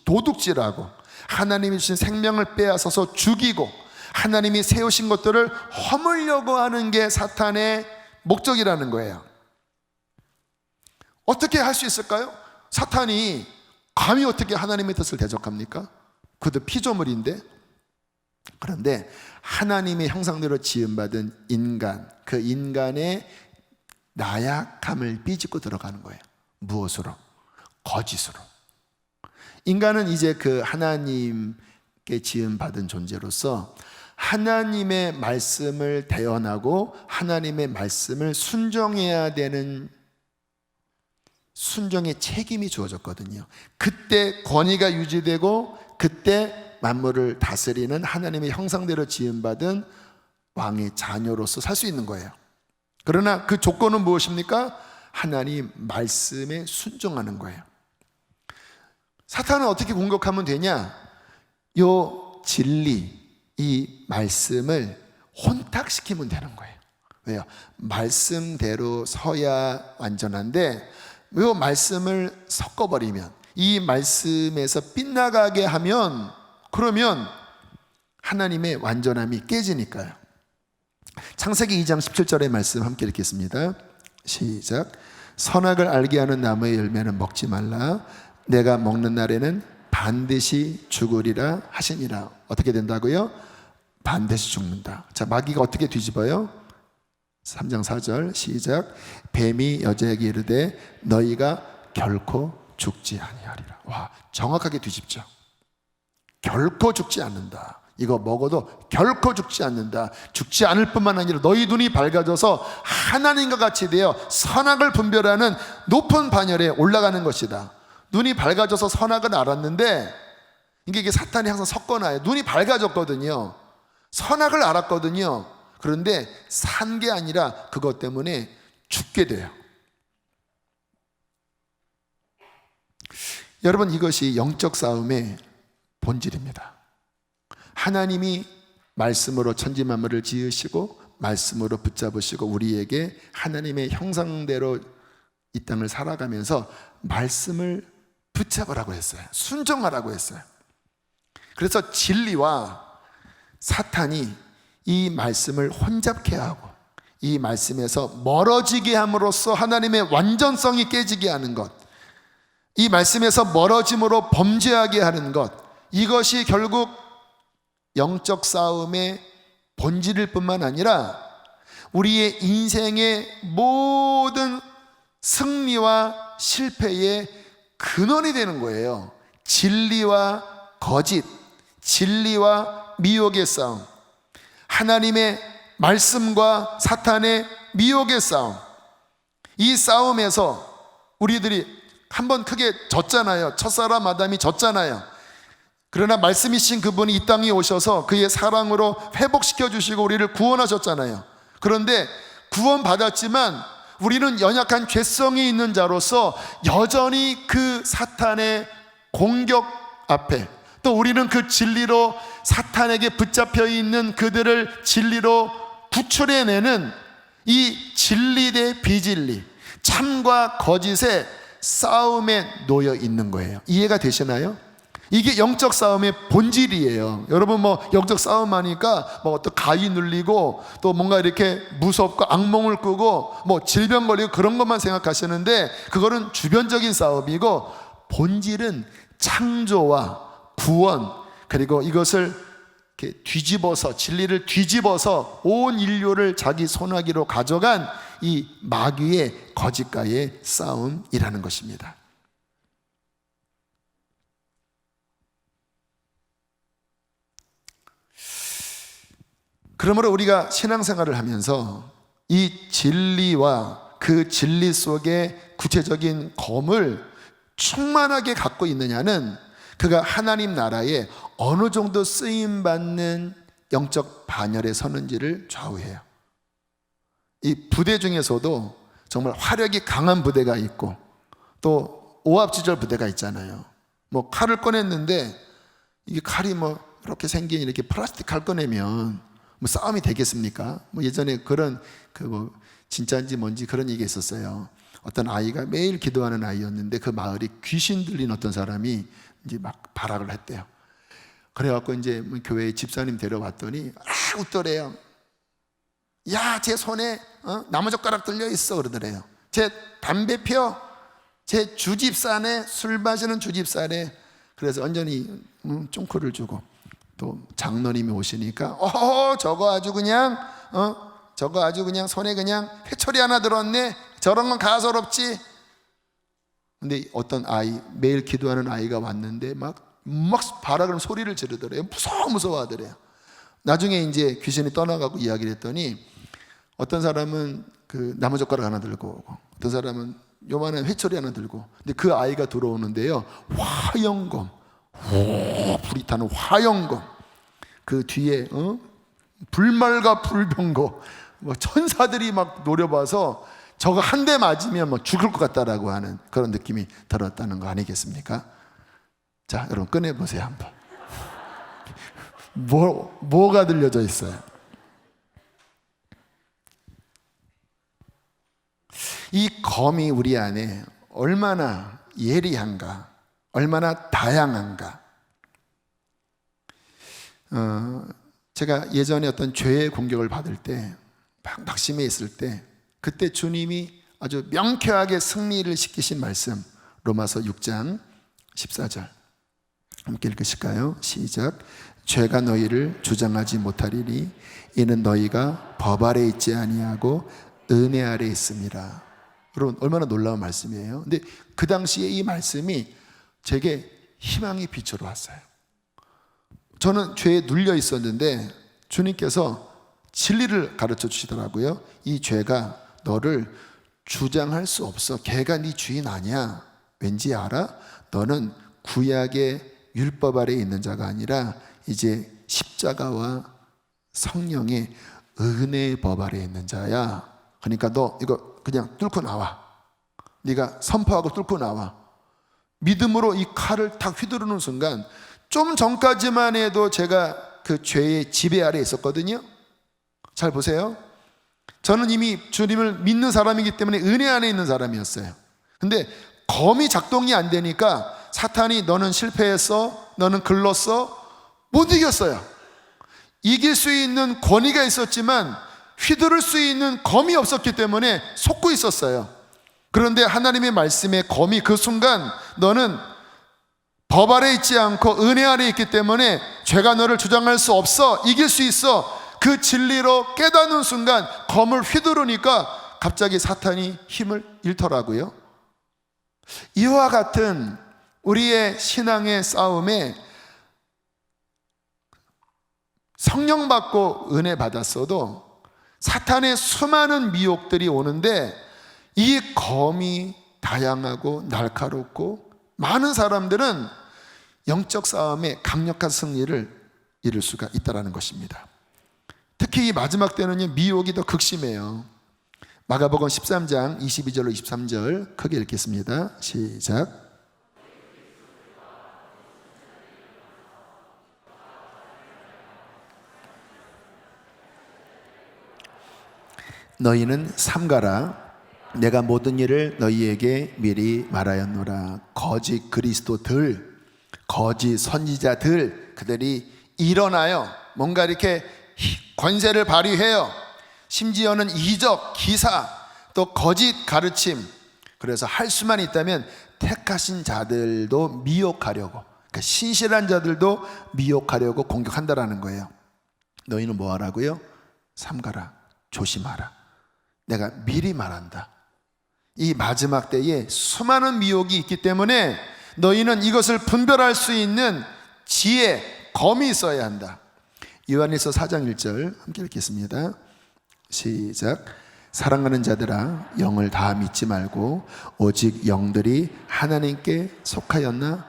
도둑질하고 하나님이 주신 생명을 빼앗아서 죽이고 하나님이 세우신 것들을 허물려고 하는 게 사탄의 목적이라는 거예요. 어떻게 할 수 있을까요? 사탄이 감히 어떻게 하나님의 뜻을 대적합니까? 그것도 피조물인데. 그런데 하나님의 형상대로 지음받은 인간, 그 인간의 나약함을 삐집고 들어가는 거예요. 무엇으로? 거짓으로. 인간은 이제 그 하나님께 지음받은 존재로서 하나님의 말씀을 대언하고 하나님의 말씀을 순종해야 되는 순종의 책임이 주어졌거든요. 그때 권위가 유지되고 그때 만물을 다스리는 하나님의 형상대로 지음받은 왕의 자녀로서 살 수 있는 거예요. 그러나 그 조건은 무엇입니까? 하나님 말씀에 순종하는 거예요. 사탄은 어떻게 공격하면 되냐? 요 진리, 이 말씀을 혼탁시키면 되는 거예요. 왜요? 말씀대로 서야 완전한데 이 말씀을 섞어버리면, 이 말씀에서 빗나가게 하면, 그러면 하나님의 완전함이 깨지니까요. 창세기 2장 17절의 말씀 함께 읽겠습니다. 시작. 선악을 알게 하는 나무의 열매는 먹지 말라. 내가 먹는 날에는 반드시 죽으리라 하시니라. 어떻게 된다고요? 반드시 죽는다. 자, 마귀가 어떻게 뒤집어요? 3장 4절 시작. 뱀이 여자에게 이르되 너희가 결코 죽지 아니하리라. 와, 정확하게 뒤집죠. 결코 죽지 않는다. 이거 먹어도 결코 죽지 않는다. 죽지 않을 뿐만 아니라 너희 눈이 밝아져서 하나님과 같이 되어 선악을 분별하는 높은 반열에 올라가는 것이다. 눈이 밝아져서 선악을 알았는데, 이게 사탄이 항상 섞어놔요. 눈이 밝아졌거든요. 선악을 알았거든요. 그런데 산 게 아니라 그것 때문에 죽게 돼요. 여러분, 이것이 영적 싸움의 본질입니다. 하나님이 말씀으로 천지 만물을 지으시고 말씀으로 붙잡으시고 우리에게 하나님의 형상대로 이 땅을 살아가면서 말씀을 붙잡으라고 했어요. 순종하라고 했어요. 그래서 진리와 사탄이 이 말씀을 혼잡케 하고 이 말씀에서 멀어지게 함으로써 하나님의 완전성이 깨지게 하는 것, 이 말씀에서 멀어짐으로 범죄하게 하는 것, 이것이 결국 영적 싸움의 본질일 뿐만 아니라 우리의 인생의 모든 승리와 실패의 근원이 되는 거예요. 진리와 거짓, 진리와 미혹의 싸움, 하나님의 말씀과 사탄의 미혹의 싸움. 이 싸움에서 우리들이 한번 크게 졌잖아요. 첫사람 아담이 졌잖아요. 그러나 말씀이신 그분이 이 땅에 오셔서 그의 사랑으로 회복시켜 주시고 우리를 구원하셨잖아요. 그런데 구원받았지만 우리는 연약한 죄성이 있는 자로서 여전히 그 사탄의 공격 앞에, 또 우리는 그 진리로 사탄에게 붙잡혀 있는 그들을 진리로 구출해내는 이 진리 대 비진리, 참과 거짓의 싸움에 놓여 있는 거예요. 이해가 되시나요? 이게 영적 싸움의 본질이에요. 여러분 영적 싸움 하니까 어떤 가위 눌리고 또 뭔가 이렇게 무섭고 악몽을 꾸고 질병 걸리고 그런 것만 생각하시는데 그거는 주변적인 싸움이고, 본질은 창조와 구원, 그리고 이것을 이렇게 뒤집어서, 진리를 뒤집어서 온 인류를 자기 손아귀로 가져간 이 마귀의 거짓과의 싸움이라는 것입니다. 그러므로 우리가 신앙생활을 하면서 이 진리와 그 진리 속에 구체적인 검을 충만하게 갖고 있느냐는 그가 하나님 나라에 어느 정도 쓰임받는 영적 반열에 서는지를 좌우해요. 이 부대 중에서도 정말 화력이 강한 부대가 있고 또 오합지졸 부대가 있잖아요. 칼을 꺼냈는데 이게 칼이 이렇게 생긴 이렇게 플라스틱 칼 꺼내면 싸움이 되겠습니까? 예전에 그런 진짜인지 뭔지 그런 얘기 있었어요. 어떤 아이가 매일 기도하는 아이였는데 그 마을이 귀신 들린 어떤 사람이 이제 막 발악을 했대요. 그래갖고 이제 교회에 집사님 데려왔더니 웃더래요. 야, 제 손에 나무젓가락 들려 있어 그러더래요. 제 담배 펴, 제 주집사네, 술 마시는 주집사네. 그래서 완전히 쫑크를 주고, 또 장로님이 오시니까 저거 아주 그냥 손에 그냥 회초리 하나 들었네, 저런 건 가소롭지. 근데 어떤 아이, 매일 기도하는 아이가 왔는데 막 발악을 소리를 지르더래요. 무서워하더래요. 나중에 이제 귀신이 떠나가고 이야기를 했더니 어떤 사람은 그 나무젓가락 하나 들고 오고, 어떤 사람은 요만한 회초리 하나 들고, 근데 그 아이가 들어오는데요, 화영검, 불이 타는 화영검, 그 뒤에 불말과 불병거, 천사들이 막 노려봐서 저거 한 대 맞으면 죽을 것 같다라고 하는 그런 느낌이 들었다는 거 아니겠습니까? 자, 여러분 꺼내보세요 한번. 뭐가 들려져 있어요? 이 검이 우리 안에 얼마나 예리한가, 얼마나 다양한가. 제가 예전에 어떤 죄의 공격을 받을 때, 막 낙심해 있을 때, 그때 주님이 아주 명쾌하게 승리를 시키신 말씀, 로마서 6장 14절 함께 읽으실까요? 시작. 죄가 너희를 주장하지 못하리니 이는 너희가 법 아래 있지 아니하고 은혜 아래 있습니다. 여러분 얼마나 놀라운 말씀이에요. 근데 그 당시에 이 말씀이 제게 희망의 빛으로 왔어요. 저는 죄에 눌려 있었는데 주님께서 진리를 가르쳐 주시더라고요. 이 죄가 너를 주장할 수 없어. 걔가 네 주인 아니야. 왠지 알아? 너는 구약의 율법 아래 있는 자가 아니라 이제 십자가와 성령의 은혜의 법 아래 있는 자야. 그러니까 너 이거 그냥 뚫고 나와. 네가 선포하고 뚫고 나와. 믿음으로 이 칼을 탁 휘두르는 순간, 좀 전까지만 해도 제가 그 죄의 지배 아래 있었거든요. 잘 보세요. 저는 이미 주님을 믿는 사람이기 때문에 은혜 안에 있는 사람이었어요. 근데 검이 작동이 안 되니까 사탄이 너는 실패했어, 너는 글렀어, 못 이겼어요. 이길 수 있는 권위가 있었지만 휘두를 수 있는 검이 없었기 때문에 속고 있었어요. 그런데 하나님의 말씀의 검이 그 순간 너는 법 아래 있지 않고 은혜 아래 있기 때문에 죄가 너를 주장할 수 없어, 이길 수 있어, 그 진리로 깨닫는 순간 검을 휘두르니까 갑자기 사탄이 힘을 잃더라고요. 이와 같은 우리의 신앙의 싸움에 성령 받고 은혜 받았어도 사탄의 수많은 미혹들이 오는데 이 검이 다양하고 날카롭고 많은 사람들은 영적 싸움에 강력한 승리를 이룰 수가 있다는 것입니다. 특히 이 마지막 때는요, 미혹이 더 극심해요. 마가복음 13장 22절로 23절 크게 읽겠습니다. 시작. 너희는 삼가라. 내가 모든 일을 너희에게 미리 말하였노라. 거짓 그리스도들, 거짓 선지자들, 그들이 일어나요. 뭔가 이렇게 권세를 발휘해요. 심지어는 이적, 기사, 또 거짓 가르침. 그래서 할 수만 있다면 택하신 자들도 미혹하려고, 그러니까 신실한 자들도 미혹하려고 공격한다라는 거예요. 너희는 뭐 하라고요? 삼가라, 조심하라. 내가 미리 말한다. 이 마지막 때에 수많은 미혹이 있기 때문에 너희는 이것을 분별할 수 있는 지혜, 검이 있어야 한다. 요한일서 4장 1절 함께 읽겠습니다. 시작. 사랑하는 자들아, 영을 다 믿지 말고 오직 영들이 하나님께 속하였나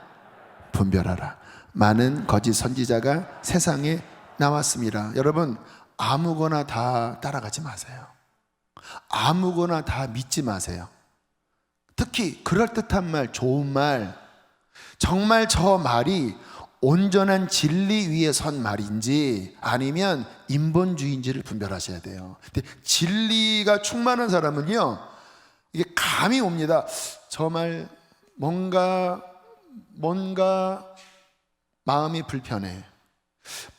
분별하라. 많은 거짓 선지자가 세상에 나왔습니다. 여러분, 아무거나 다 따라가지 마세요. 아무거나 다 믿지 마세요. 특히 그럴듯한 말, 좋은 말, 정말 저 말이 온전한 진리 위에 선 말인지 아니면 인본주의인지를 분별하셔야 돼요. 근데 진리가 충만한 사람은요, 이게 감이 옵니다. 저 말 뭔가 마음이 불편해.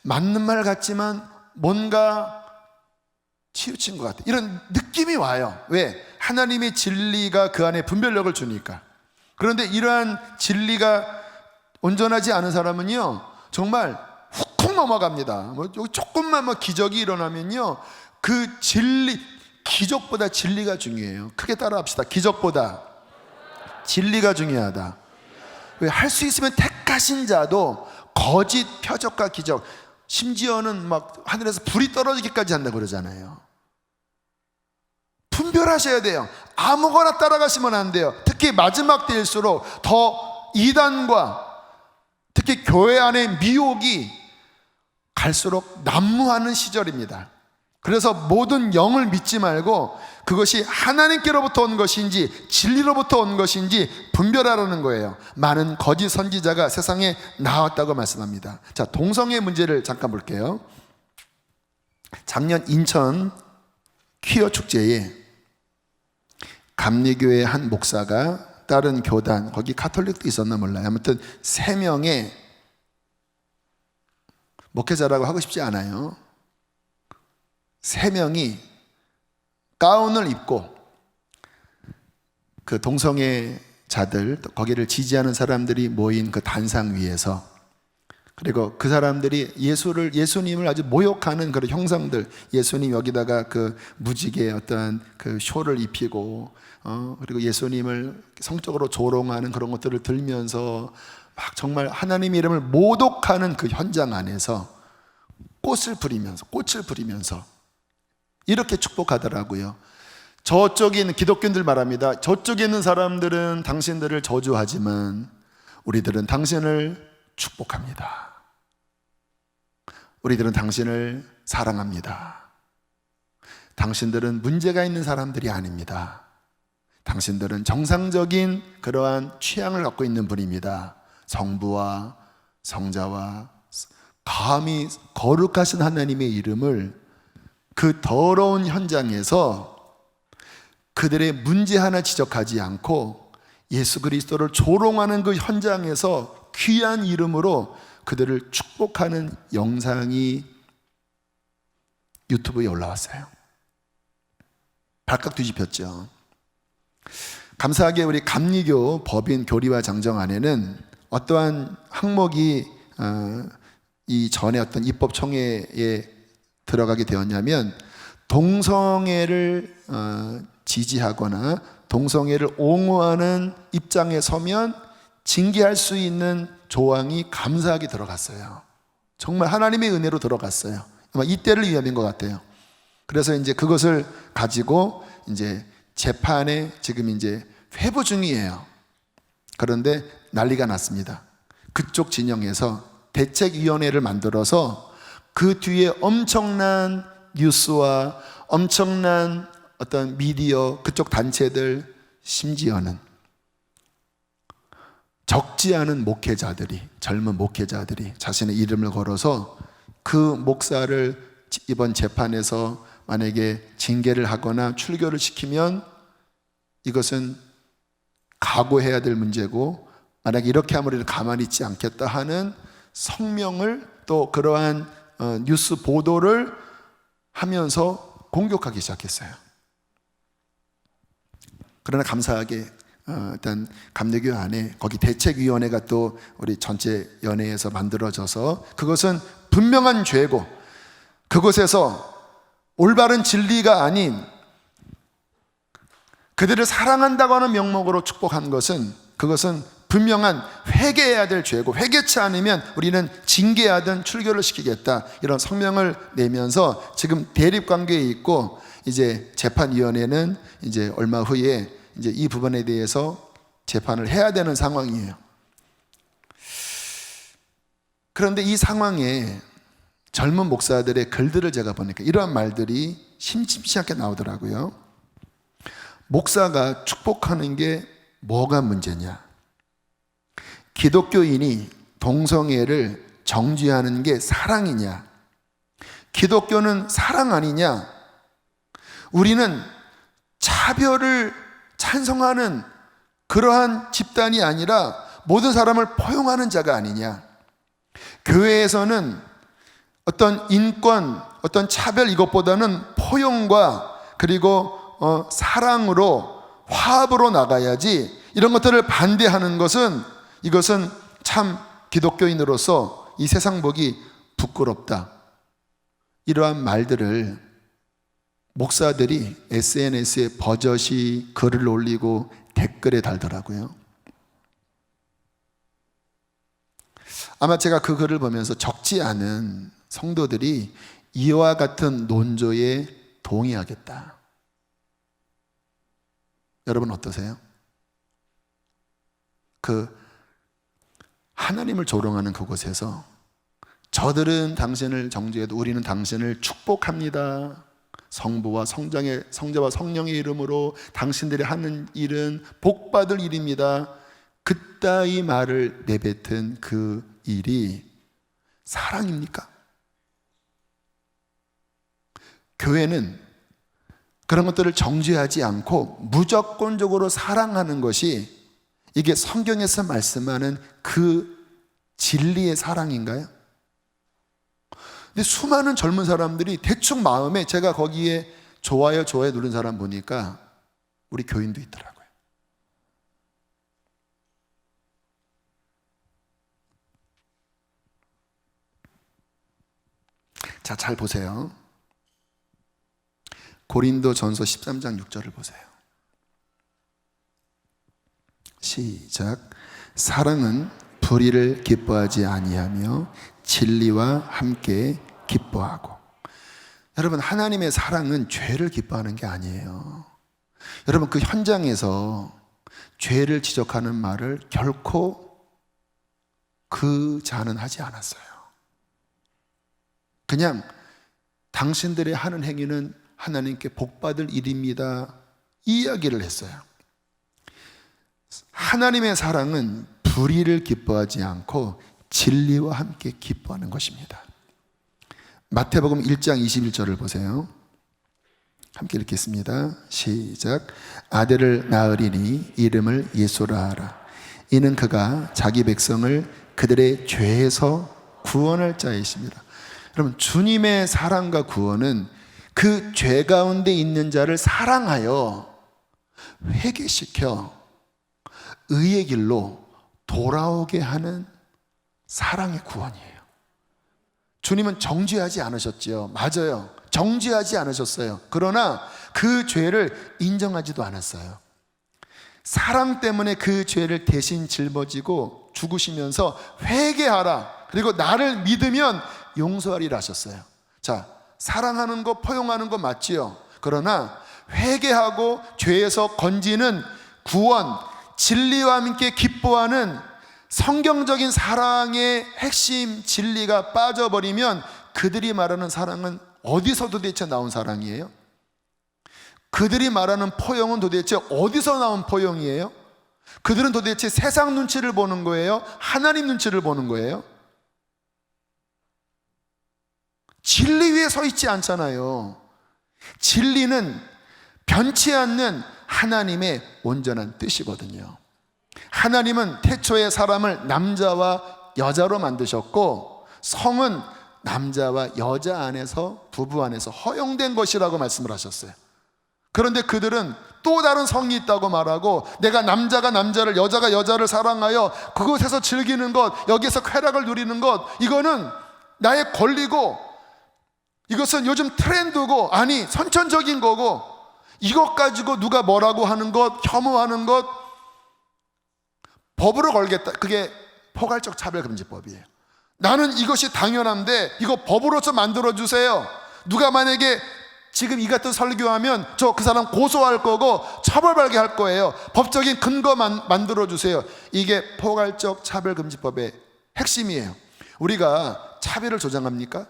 맞는 말 같지만 뭔가 치우친 것 같아. 이런 느낌이 와요. 왜? 하나님의 진리가 그 안에 분별력을 주니까. 그런데 이러한 진리가 온전하지 않은 사람은요, 정말 훅훅 넘어갑니다. 뭐 조금만 기적이 일어나면요, 그 진리, 기적보다 진리가 중요해요. 크게 따라합시다. 기적보다 진리가 중요하다. 왜? 할 수 있으면 택하신 자도 거짓 표적과 기적, 심지어는 하늘에서 불이 떨어지기까지 한다고 그러잖아요. 분별하셔야 돼요. 아무거나 따라가시면 안 돼요. 특히 마지막 때일수록 더 이단과 특히 교회 안의 미혹이 갈수록 난무하는 시절입니다. 그래서 모든 영을 믿지 말고 그것이 하나님께로부터 온 것인지 진리로부터 온 것인지 분별하라는 거예요. 많은 거짓 선지자가 세상에 나왔다고 말씀합니다. 자, 동성애 문제를 잠깐 볼게요. 작년 인천 퀴어 축제에 감리교회 한 목사가 다른 교단, 거기 가톨릭도 있었나 몰라요. 아무튼 3명의 목회자라고 하고 싶지 않아요. 3명이 가운을 입고 그 동성애자들, 거기를 지지하는 사람들이 모인 그 단상 위에서, 그리고 그 사람들이 예수님을 아주 모욕하는 그런 형상들, 예수님 여기다가 그 무지개 어떠한 그 쇼를 입히고, 그리고 예수님을 성적으로 조롱하는 그런 것들을 들면서 막 정말 하나님의 이름을 모독하는 그 현장 안에서 꽃을 부리면서 이렇게 축복하더라고요. 저쪽에 있는 기독교인들 말합니다. 저쪽에 있는 사람들은 당신들을 저주하지만 우리들은 당신을 축복합니다. 우리들은 당신을 사랑합니다. 당신들은 문제가 있는 사람들이 아닙니다. 당신들은 정상적인 그러한 취향을 갖고 있는 분입니다. 성부와 성자와 감히 거룩하신 하나님의 이름을 그 더러운 현장에서 그들의 문제 하나 지적하지 않고 예수 그리스도를 조롱하는 그 현장에서 귀한 이름으로 그들을 축복하는 영상이 유튜브에 올라왔어요. 발칵 뒤집혔죠. 감사하게 우리 감리교 법인 교리와 장정 안에는 어떠한 항목이 이 전에 어떤 입법총회에 들어가게 되었냐면, 동성애를 지지하거나 동성애를 옹호하는 입장에 서면 징계할 수 있는 조항이 감사하게 들어갔어요. 정말 하나님의 은혜로 들어갔어요. 아마 이때를 위함인 것 같아요. 그래서 이제 그것을 가지고 이제 재판에 지금 이제 회부 중이에요. 그런데 난리가 났습니다. 그쪽 진영에서 대책위원회를 만들어서 그 뒤에 엄청난 뉴스와 엄청난 어떤 미디어, 그쪽 단체들, 심지어는 적지 않은 목회자들이, 젊은 목회자들이 자신의 이름을 걸어서 그 목사를 이번 재판에서 만약에 징계를 하거나 출교를 시키면 이것은 각오해야 될 문제고, 만약에 이렇게 하면 우리는 가만히 있지 않겠다 하는 성명을, 또 그러한 뉴스 보도를 하면서 공격하기 시작했어요. 그러나 감사하게 일단 감리교 안에 거기 대책위원회가 또 우리 전체 연회에서 만들어져서, 그것은 분명한 죄고, 그곳에서 올바른 진리가 아닌 그들을 사랑한다고 하는 명목으로 축복한 것은, 그것은 분명한 회개해야 될 죄고, 회개치 않으면 우리는 징계하든 출교를 시키겠다, 이런 성명을 내면서 지금 대립관계에 있고, 이제 재판위원회는 이제 얼마 후에 이제 이 부분에 대해서 재판을 해야 되는 상황이에요. 그런데 이 상황에 젊은 목사들의 글들을 제가 보니까 이러한 말들이 심심치 않게 나오더라고요. 목사가 축복하는 게 뭐가 문제냐? 기독교인이 동성애를 정죄하는 게 사랑이냐? 기독교는 사랑 아니냐? 우리는 차별을 찬성하는 그러한 집단이 아니라 모든 사람을 포용하는 자가 아니냐? 교회에서는 어떤 인권, 어떤 차별, 이것보다는 포용과 그리고 사랑으로, 화합으로 나가야지, 이런 것들을 반대하는 것은, 이것은 참 기독교인으로서 이 세상 보기 부끄럽다, 이러한 말들을 목사들이 SNS에 버젓이 글을 올리고 댓글에 달더라고요. 아마 제가 그 글을 보면서 적지 않은 성도들이 이와 같은 논조에 동의하겠다. 여러분 어떠세요? 하나님을 조롱하는 그곳에서 저들은 당신을 정죄해도 우리는 당신을 축복합니다. 성부와 성자와 성령의 이름으로 당신들이 하는 일은 복받을 일입니다. 그따위 말을 내뱉은 그 일이 사랑입니까? 교회는 그런 것들을 정죄하지 않고 무조건적으로 사랑하는 것이, 이게 성경에서 말씀하는 그 진리의 사랑인가요? 근데 수많은 젊은 사람들이 대충 마음에, 제가 거기에 좋아요 누른 사람 보니까 우리 교인도 있더라고요. 자, 잘 보세요. 고린도전서 13장 6절을 보세요. 시작. 사랑은 불의를 기뻐하지 아니하며 진리와 함께 기뻐하고. 여러분, 하나님의 사랑은 죄를 기뻐하는 게 아니에요. 여러분, 그 현장에서 죄를 지적하는 말을 결코 그 자는 하지 않았어요. 그냥 당신들의 하는 행위는 하나님께 복받을 일입니다, 이 이야기를 했어요. 하나님의 사랑은 불의를 기뻐하지 않고 진리와 함께 기뻐하는 것입니다. 마태복음 1장 21절을 보세요. 함께 읽겠습니다. 시작. 아들을 낳으리니 이름을 예수라 하라. 이는 그가 자기 백성을 그들의 죄에서 구원할 자이십니다. 여러분, 주님의 사랑과 구원은 그 죄 가운데 있는 자를 사랑하여 회개시켜 의의 길로 돌아오게 하는 사랑의 구원이에요. 주님은 정죄하지 않으셨지요. 맞아요. 정죄하지 않으셨어요. 그러나 그 죄를 인정하지도 않았어요. 사랑 때문에 그 죄를 대신 짊어지고 죽으시면서 회개하라, 그리고 나를 믿으면 용서하리라 하셨어요. 자, 사랑하는 거, 포용하는 거 맞지요. 그러나 회개하고 죄에서 건지는 구원, 진리와 함께 기뻐하는 성경적인 사랑의 핵심 진리가 빠져버리면 그들이 말하는 사랑은 어디서 도대체 나온 사랑이에요? 그들이 말하는 포용은 도대체 어디서 나온 포용이에요? 그들은 도대체 세상 눈치를 보는 거예요? 하나님 눈치를 보는 거예요? 진리 위에 서 있지 않잖아요. 진리는 변치 않는 하나님의 온전한 뜻이거든요. 하나님은 태초에 사람을 남자와 여자로 만드셨고, 성은 남자와 여자 안에서, 부부 안에서 허용된 것이라고 말씀을 하셨어요. 그런데 그들은 또 다른 성이 있다고 말하고, 내가 남자가 남자를, 여자가 여자를 사랑하여 그곳에서 즐기는 것, 여기에서 쾌락을 누리는 것, 이거는 나의 권리고, 이것은 요즘 트렌드고, 아니 선천적인 거고, 이것 가지고 누가 뭐라고 하는 것, 혐오하는 것, 법으로 걸겠다. 그게 포괄적 차별금지법이에요. 나는 이것이 당연한데 이거 법으로서 만들어주세요. 누가 만약에 지금 이 같은 설교하면 저 그 사람 고소할 거고 처벌받게 할 거예요. 법적인 근거만 만들어주세요. 이게 포괄적 차별금지법의 핵심이에요. 우리가 차별을 조장합니까?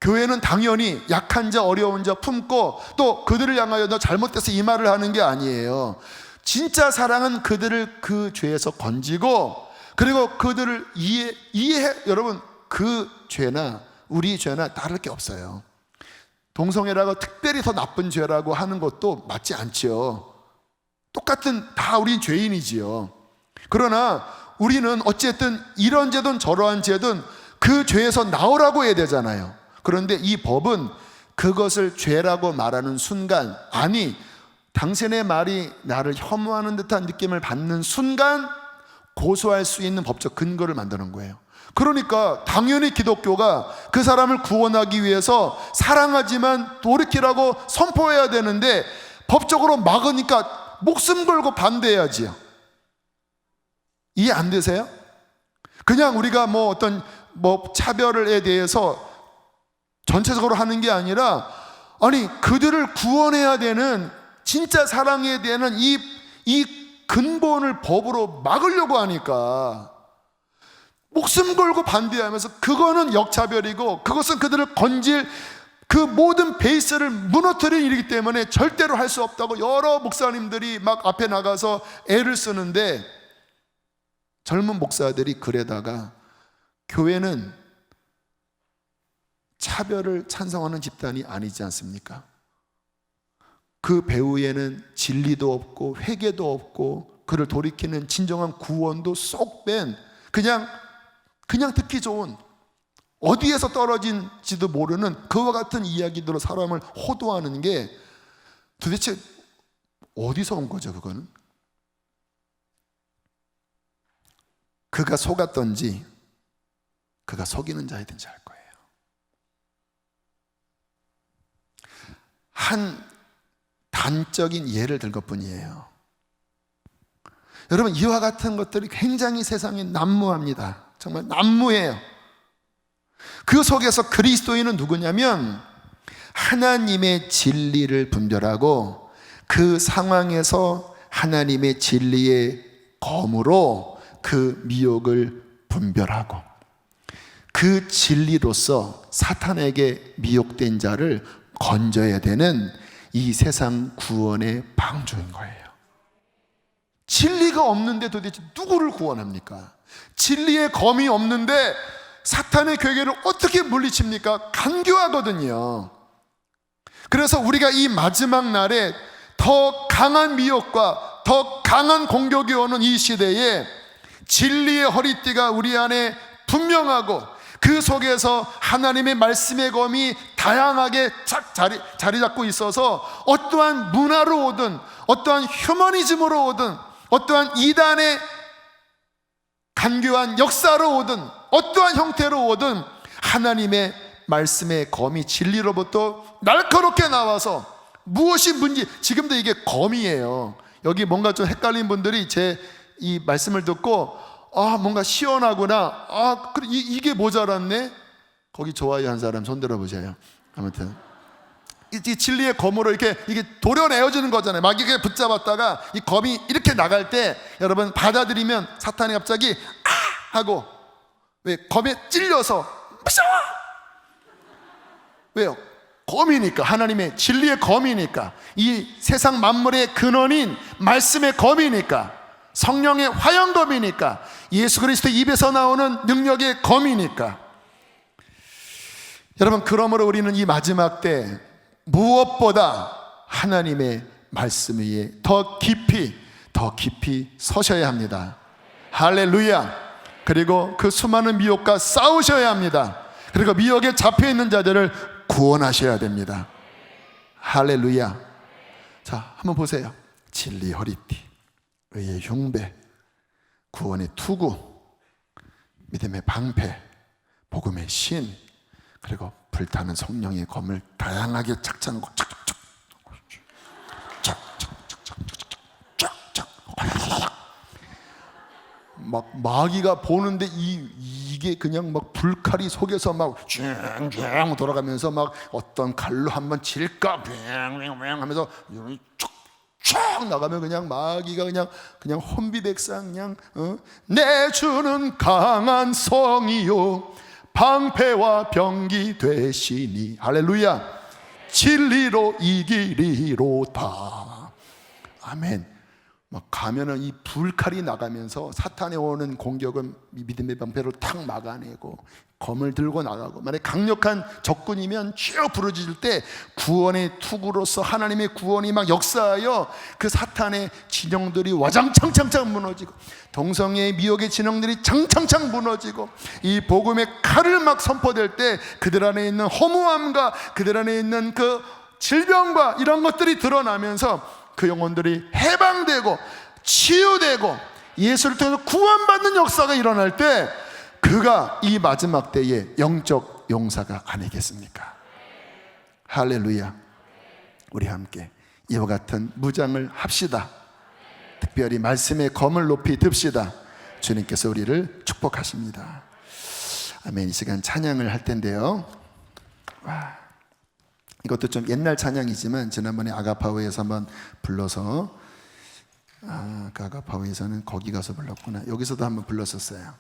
교회는 당연히 약한 자, 어려운 자 품고 또 그들을 향하여 너 잘못돼서 이 말을 하는 게 아니에요. 진짜 사랑은 그들을 그 죄에서 건지고, 그리고 그들을 이해해. 여러분, 그 죄나 우리 죄나 다를 게 없어요. 동성애라고 특별히 더 나쁜 죄라고 하는 것도 맞지 않죠. 똑같은, 다 우린 죄인이지요. 그러나 우리는 어쨌든 이런 죄든 저러한 죄든 그 죄에서 나오라고 해야 되잖아요. 그런데 이 법은 그것을 죄라고 말하는 순간, 아니 당신의 말이 나를 혐오하는 듯한 느낌을 받는 순간 고소할 수 있는 법적 근거를 만드는 거예요. 그러니까 당연히 기독교가 그 사람을 구원하기 위해서 사랑하지만 돌이키라고 선포해야 되는데, 법적으로 막으니까 목숨 걸고 반대해야지요. 이해 안 되세요? 그냥 우리가 어떤 차별에 대해서 전체적으로 하는 게 아니라, 아니 그들을 구원해야 되는 진짜 사랑에 대한 이 근본을 법으로 막으려고 하니까 목숨 걸고 반대하면서, 그거는 역차별이고 그것은 그들을 건질 그 모든 베이스를 무너뜨린 일이기 때문에 절대로 할 수 없다고 여러 목사님들이 막 앞에 나가서 애를 쓰는데, 젊은 목사들이 그래다가 교회는 차별을 찬성하는 집단이 아니지 않습니까? 그 배후에는 진리도 없고 회개도 없고 그를 돌이키는 진정한 구원도 쏙 뺀 그냥 듣기 좋은, 어디에서 떨어진지도 모르는 그와 같은 이야기들로 사람을 호도하는 게 도대체 어디서 온 거죠? 그거는 그가 속았던지 그가 속이는 자이든지 알 거예요. 한 단적인 예를 들 것뿐이에요. 여러분, 이와 같은 것들이 굉장히 세상에 난무합니다. 정말 난무해요. 그 속에서 그리스도인은 누구냐면, 하나님의 진리를 분별하고 그 상황에서 하나님의 진리의 검으로 그 미혹을 분별하고 그 진리로서 사탄에게 미혹된 자를 건져야 되는 이 세상 구원의 방주인 거예요. 진리가 없는데 도대체 누구를 구원합니까? 진리의 검이 없는데 사탄의 괴계를 어떻게 물리칩니까? 간교하거든요. 그래서 우리가 이 마지막 날에 더 강한 미혹과 더 강한 공격이 오는 이 시대에 진리의 허리띠가 우리 안에 분명하고 그 속에서 하나님의 말씀의 검이 다양하게 자리 잡고 있어서 어떠한 문화로 오든 어떠한 휴머니즘으로 오든 어떠한 이단의 간교한 역사로 오든 어떠한 형태로 오든 하나님의 말씀의 검이 진리로부터 날카롭게 나와서 무엇이 문제, 지금도 이게 검이에요. 여기 뭔가 좀 헷갈린 분들이 제 이 말씀을 듣고 뭔가 시원하구나, 그래, 이게 모자랐네. 거기 좋아요 한 사람 손 들어보세요. 아무튼 이 진리의 검으로 이게 도려내어지는 거잖아요. 막 이렇게 붙잡았다가 이 검이 이렇게 나갈 때 여러분 받아들이면 사탄이 갑자기 하고, 왜? 검에 찔려서 무서워. 왜요? 검이니까, 하나님의 진리의 검이니까, 이 세상 만물의 근원인 말씀의 검이니까, 성령의 화영검이니까, 예수 그리스도 입에서 나오는 능력의 검이니까. 여러분, 그러므로 우리는 이 마지막 때 무엇보다 하나님의 말씀 위에 더 깊이 서셔야 합니다. 할렐루야. 그리고 그 수많은 미혹과 싸우셔야 합니다. 그리고 미혹에 잡혀있는 자들을 구원하셔야 됩니다. 할렐루야. 자, 한번 보세요. 진리 허리띠, 의의 흉배, 구원의 투구, 믿음의 방패, 복음의 신, 그리고 불타는 성령의 검을 다양하게 착착하고 막 마귀가 보는데 이게 그냥 막 불칼이 속에서 막 쭉 돌아가면서 막 어떤 칼로 한번 칠까 하면서 쫙 나가면 그냥 마귀가 그냥 혼비백산 그냥 내 주는 강한 성이요 방패와 병기 되시니 할렐루야 진리로 이기리로다. 아멘. 막 가면은 이 불칼이 나가면서 사탄에 오는 공격은 믿음의 방패로 탁 막아내고 검을 들고 나가고, 만약 강력한 적군이면 쭉 부러질 때 구원의 투구로서 하나님의 구원이 막 역사하여 그 사탄의 진영들이 와장창창창 무너지고, 동성애의 미혹의 진영들이 창창창 무너지고, 이 복음의 칼을 막 선포될 때 그들 안에 있는 허무함과 그들 안에 있는 그 질병과 이런 것들이 드러나면서 그 영혼들이 해방되고 치유되고 예수를 통해서 구원받는 역사가 일어날 때, 그가 이 마지막 때의 영적 용사가 아니겠습니까? 할렐루야. 우리 함께 이와 같은 무장을 합시다. 특별히 말씀의 검을 높이 듭시다. 주님께서 우리를 축복하십니다. 아멘. 이 시간 찬양을 할 텐데요, 이것도 좀 옛날 찬양이지만 지난번에 아가파워에서 한번 불러서, 그 아가파워에서는 거기 가서 불렀구나. 여기서도 한번 불렀었어요.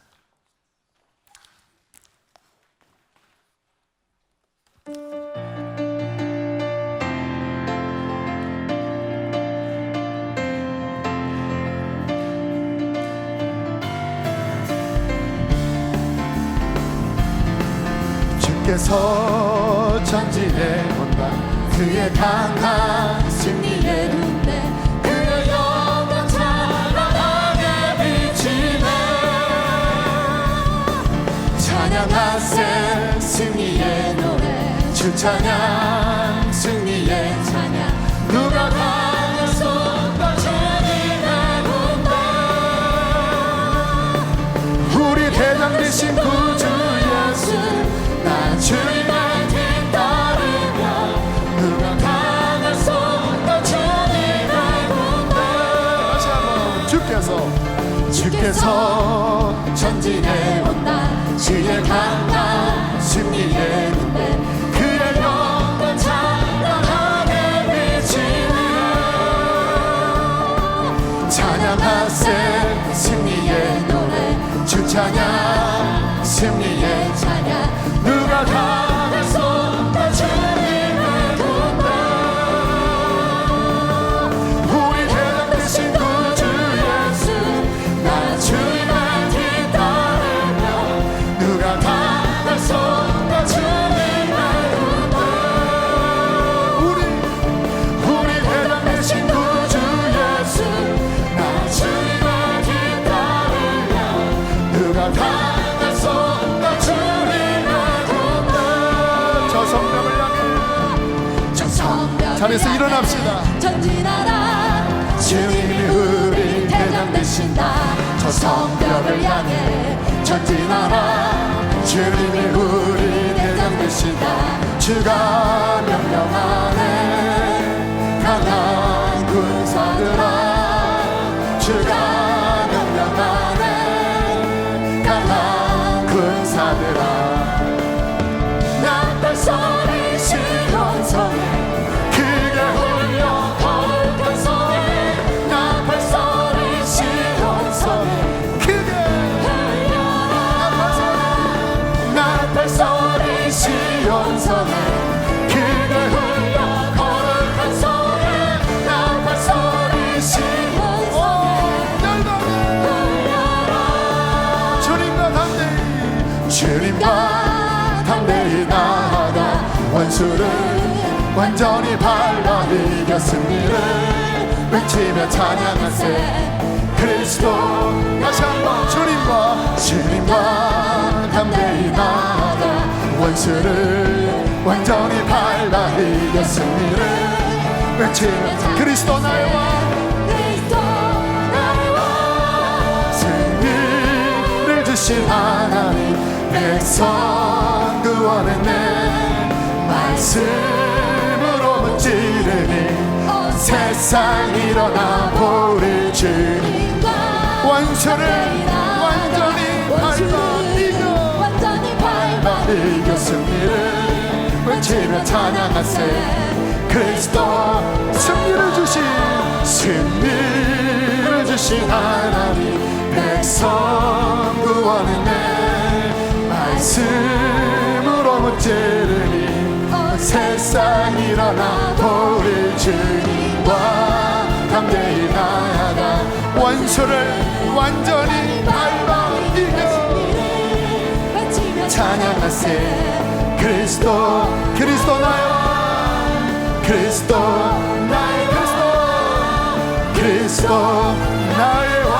주께서 전진해 온다. 그의 강한 승리의 눈에 그의 영광 찬란하게 비치네. 찬양하세 승리의 노래, 주 찬양 승리의 찬양. 누가 강한 손과 주님의 군대, 우리 대장 되신 구주 예수, 주님을 뒤따르며 누가 강한 손과 주님을 군대. 다시 한번. 주께서 전진해 온다. 주의 강한 승리의 군대, 그의 영광 찬란하게 비치네. 찬양하세 승리의 노래, 주 찬양 승리의 찬양. 누가 강한 손과 주님을 군대, 우리 대장 되신 구주 예수, 나 주님을 뒤따르며 누가 강한 손과 주님을 군대, 우리 대장 되신 구주 예수, 나 주님을 뒤따르며 누가 강한 손과 주님을 자리에서 일어납시다. 전진하라. 주님이 우리 대장 되신다. 저 성벽을 향해 전진하라. 주님이 우리 대장 되신다. 주가 명령하네 강한 군사들아. 주가 명령하네 강한 군사들아. 나팔 소리 시온 성에 크게 울려 거룩한 성에. 나팔 소리 시온 성에 크게 나팔 소리 시온 성에 크게 울려 거룩한 성에. 나팔 소리 시온 성에 울려라. 주님과 담대히 주님과 담대히 나아가 원수를 완전히 발라 이겼음니를 외치며 찬양하세. 그리스도. 다시 한번 주님과 담대히 나아가 원수를 완전히 발라 이겼음니를 외치며 그리스도 나의 왕. 그리스도 나의 왕. 승리를 주신 하나님 백성 구원했네. 말씀으로 문지르니 세상 일어나 보를 주님과 원수를 완전히 밟아 이겨 승리를 외치며 찬양하세. 그리스도. 승리를 주신 하나님 백성 구원했네. 말씀으로 문지르니 세상 일어나 보를 주님과 담대히 나아가 원수를 완전히 밟아 이겨 찬양하세. 그리스도 나의 왕. 그리스도 나의 그리스도 나의 왕.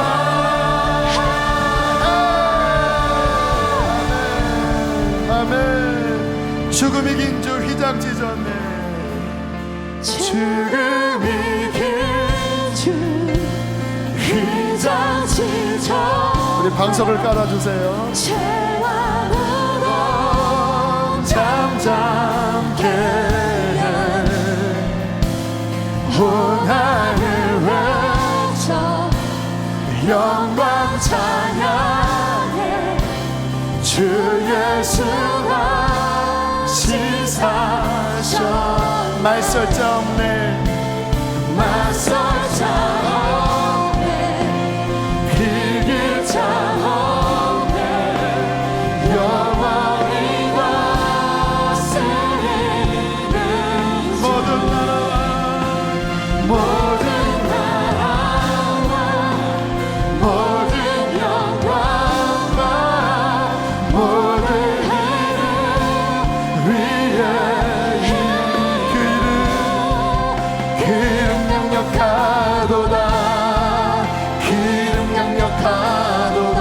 아멘. 죽음 이긴 주 휘장 찢었네. 죽음 이긴 주 휘장 찢어. 우리 방석을 깔아주세요. 죄왕으로 잠잠케 해. 고난을 외쳐 영광 찬양해. 주 예수가 시사하셔. 말설 자 없네. 맞설 자 없네. 비길 자 없네. 영원히 다스리는 모든 나라와 모든 영광과 모든 이름 위에 그 이름 강력하도다. 그 이름 강력하도다.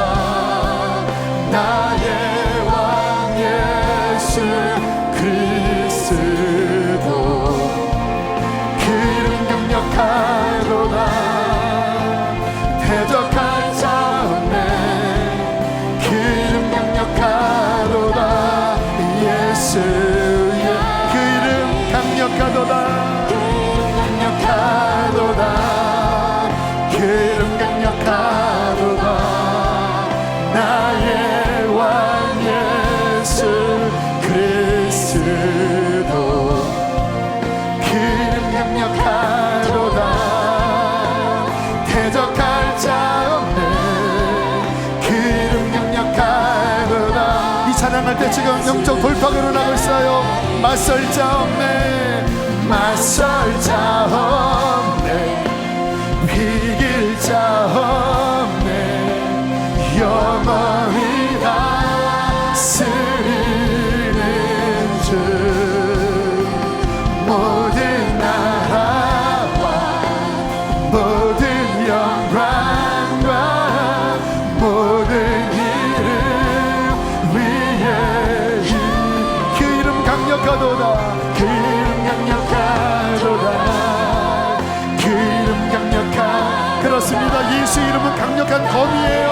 나의 왕 예수 그리스도. 그 이름 강력하도다. 대적할 자 없네. 그 이름 강력하도다. 예수의 그 이름 강력하도다. 그 이름 강력하도다. 나의 왕 예수 그리스도. 그 이름 강력하도다. 대적할 자 없네. 그 이름 강력하도다. 이 찬양할 때 지금 영적 돌파가 일어나고 있어요. 맞설 자 없네. 맞설 자 없네. 비길 자 없네. 영원히 다스리는 주. 모든 나라와 모든 영광과 모든 이름 위에 그 이름 강력하도다. 그 이름 예수 이름은 강력한 검이에요.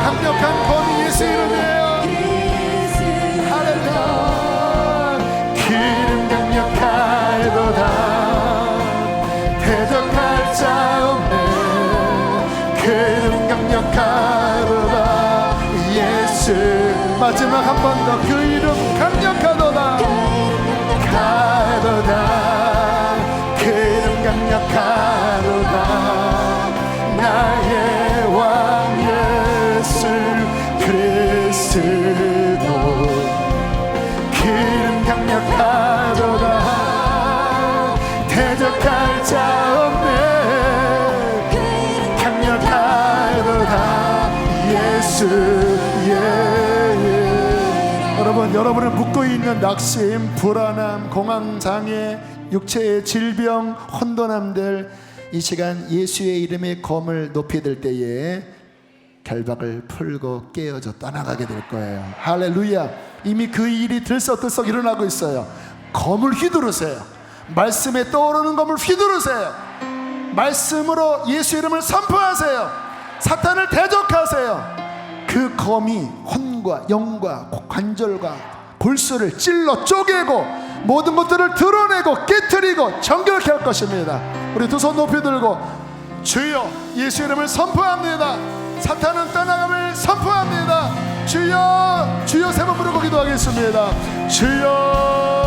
강력한 검이 예수 이름이에요. 할렐루야. 기름 강력하도다 대적할 자 없네. 기름 강력하도다 예수. 마지막 한 번 더 그 이름 강력하도다. 가도다 기름 강력하도다 나의 왕 예수 그리스도. 기름 강력하도다 대적할 자 없네. 강력하도다 예수. 여러분을 묶고 있는 낙심, 불안함, 공황장애, 육체의 질병, 혼돈함들, 이 시간 예수의 이름의 검을 높이 들 때에 결박을 풀고 깨어져 떠나가게 될 거예요. 할렐루야. 이미 그 일이 들썩들썩 일어나고 있어요. 검을 휘두르세요. 말씀에 떠오르는 검을 휘두르세요. 말씀으로 예수 이름을 선포하세요. 사탄을 대적하세요. 그 검이 혼과 영과 관절과 골수를 찔러 쪼개고 모든 것들을 드러내고 깨트리고 정결케 할 것입니다. 우리 두 손 높이 들고 주여 예수 이름을 선포합니다. 사탄은 떠나감을 선포합니다. 주여 주여 세 번 부르고 기도하겠습니다. 주여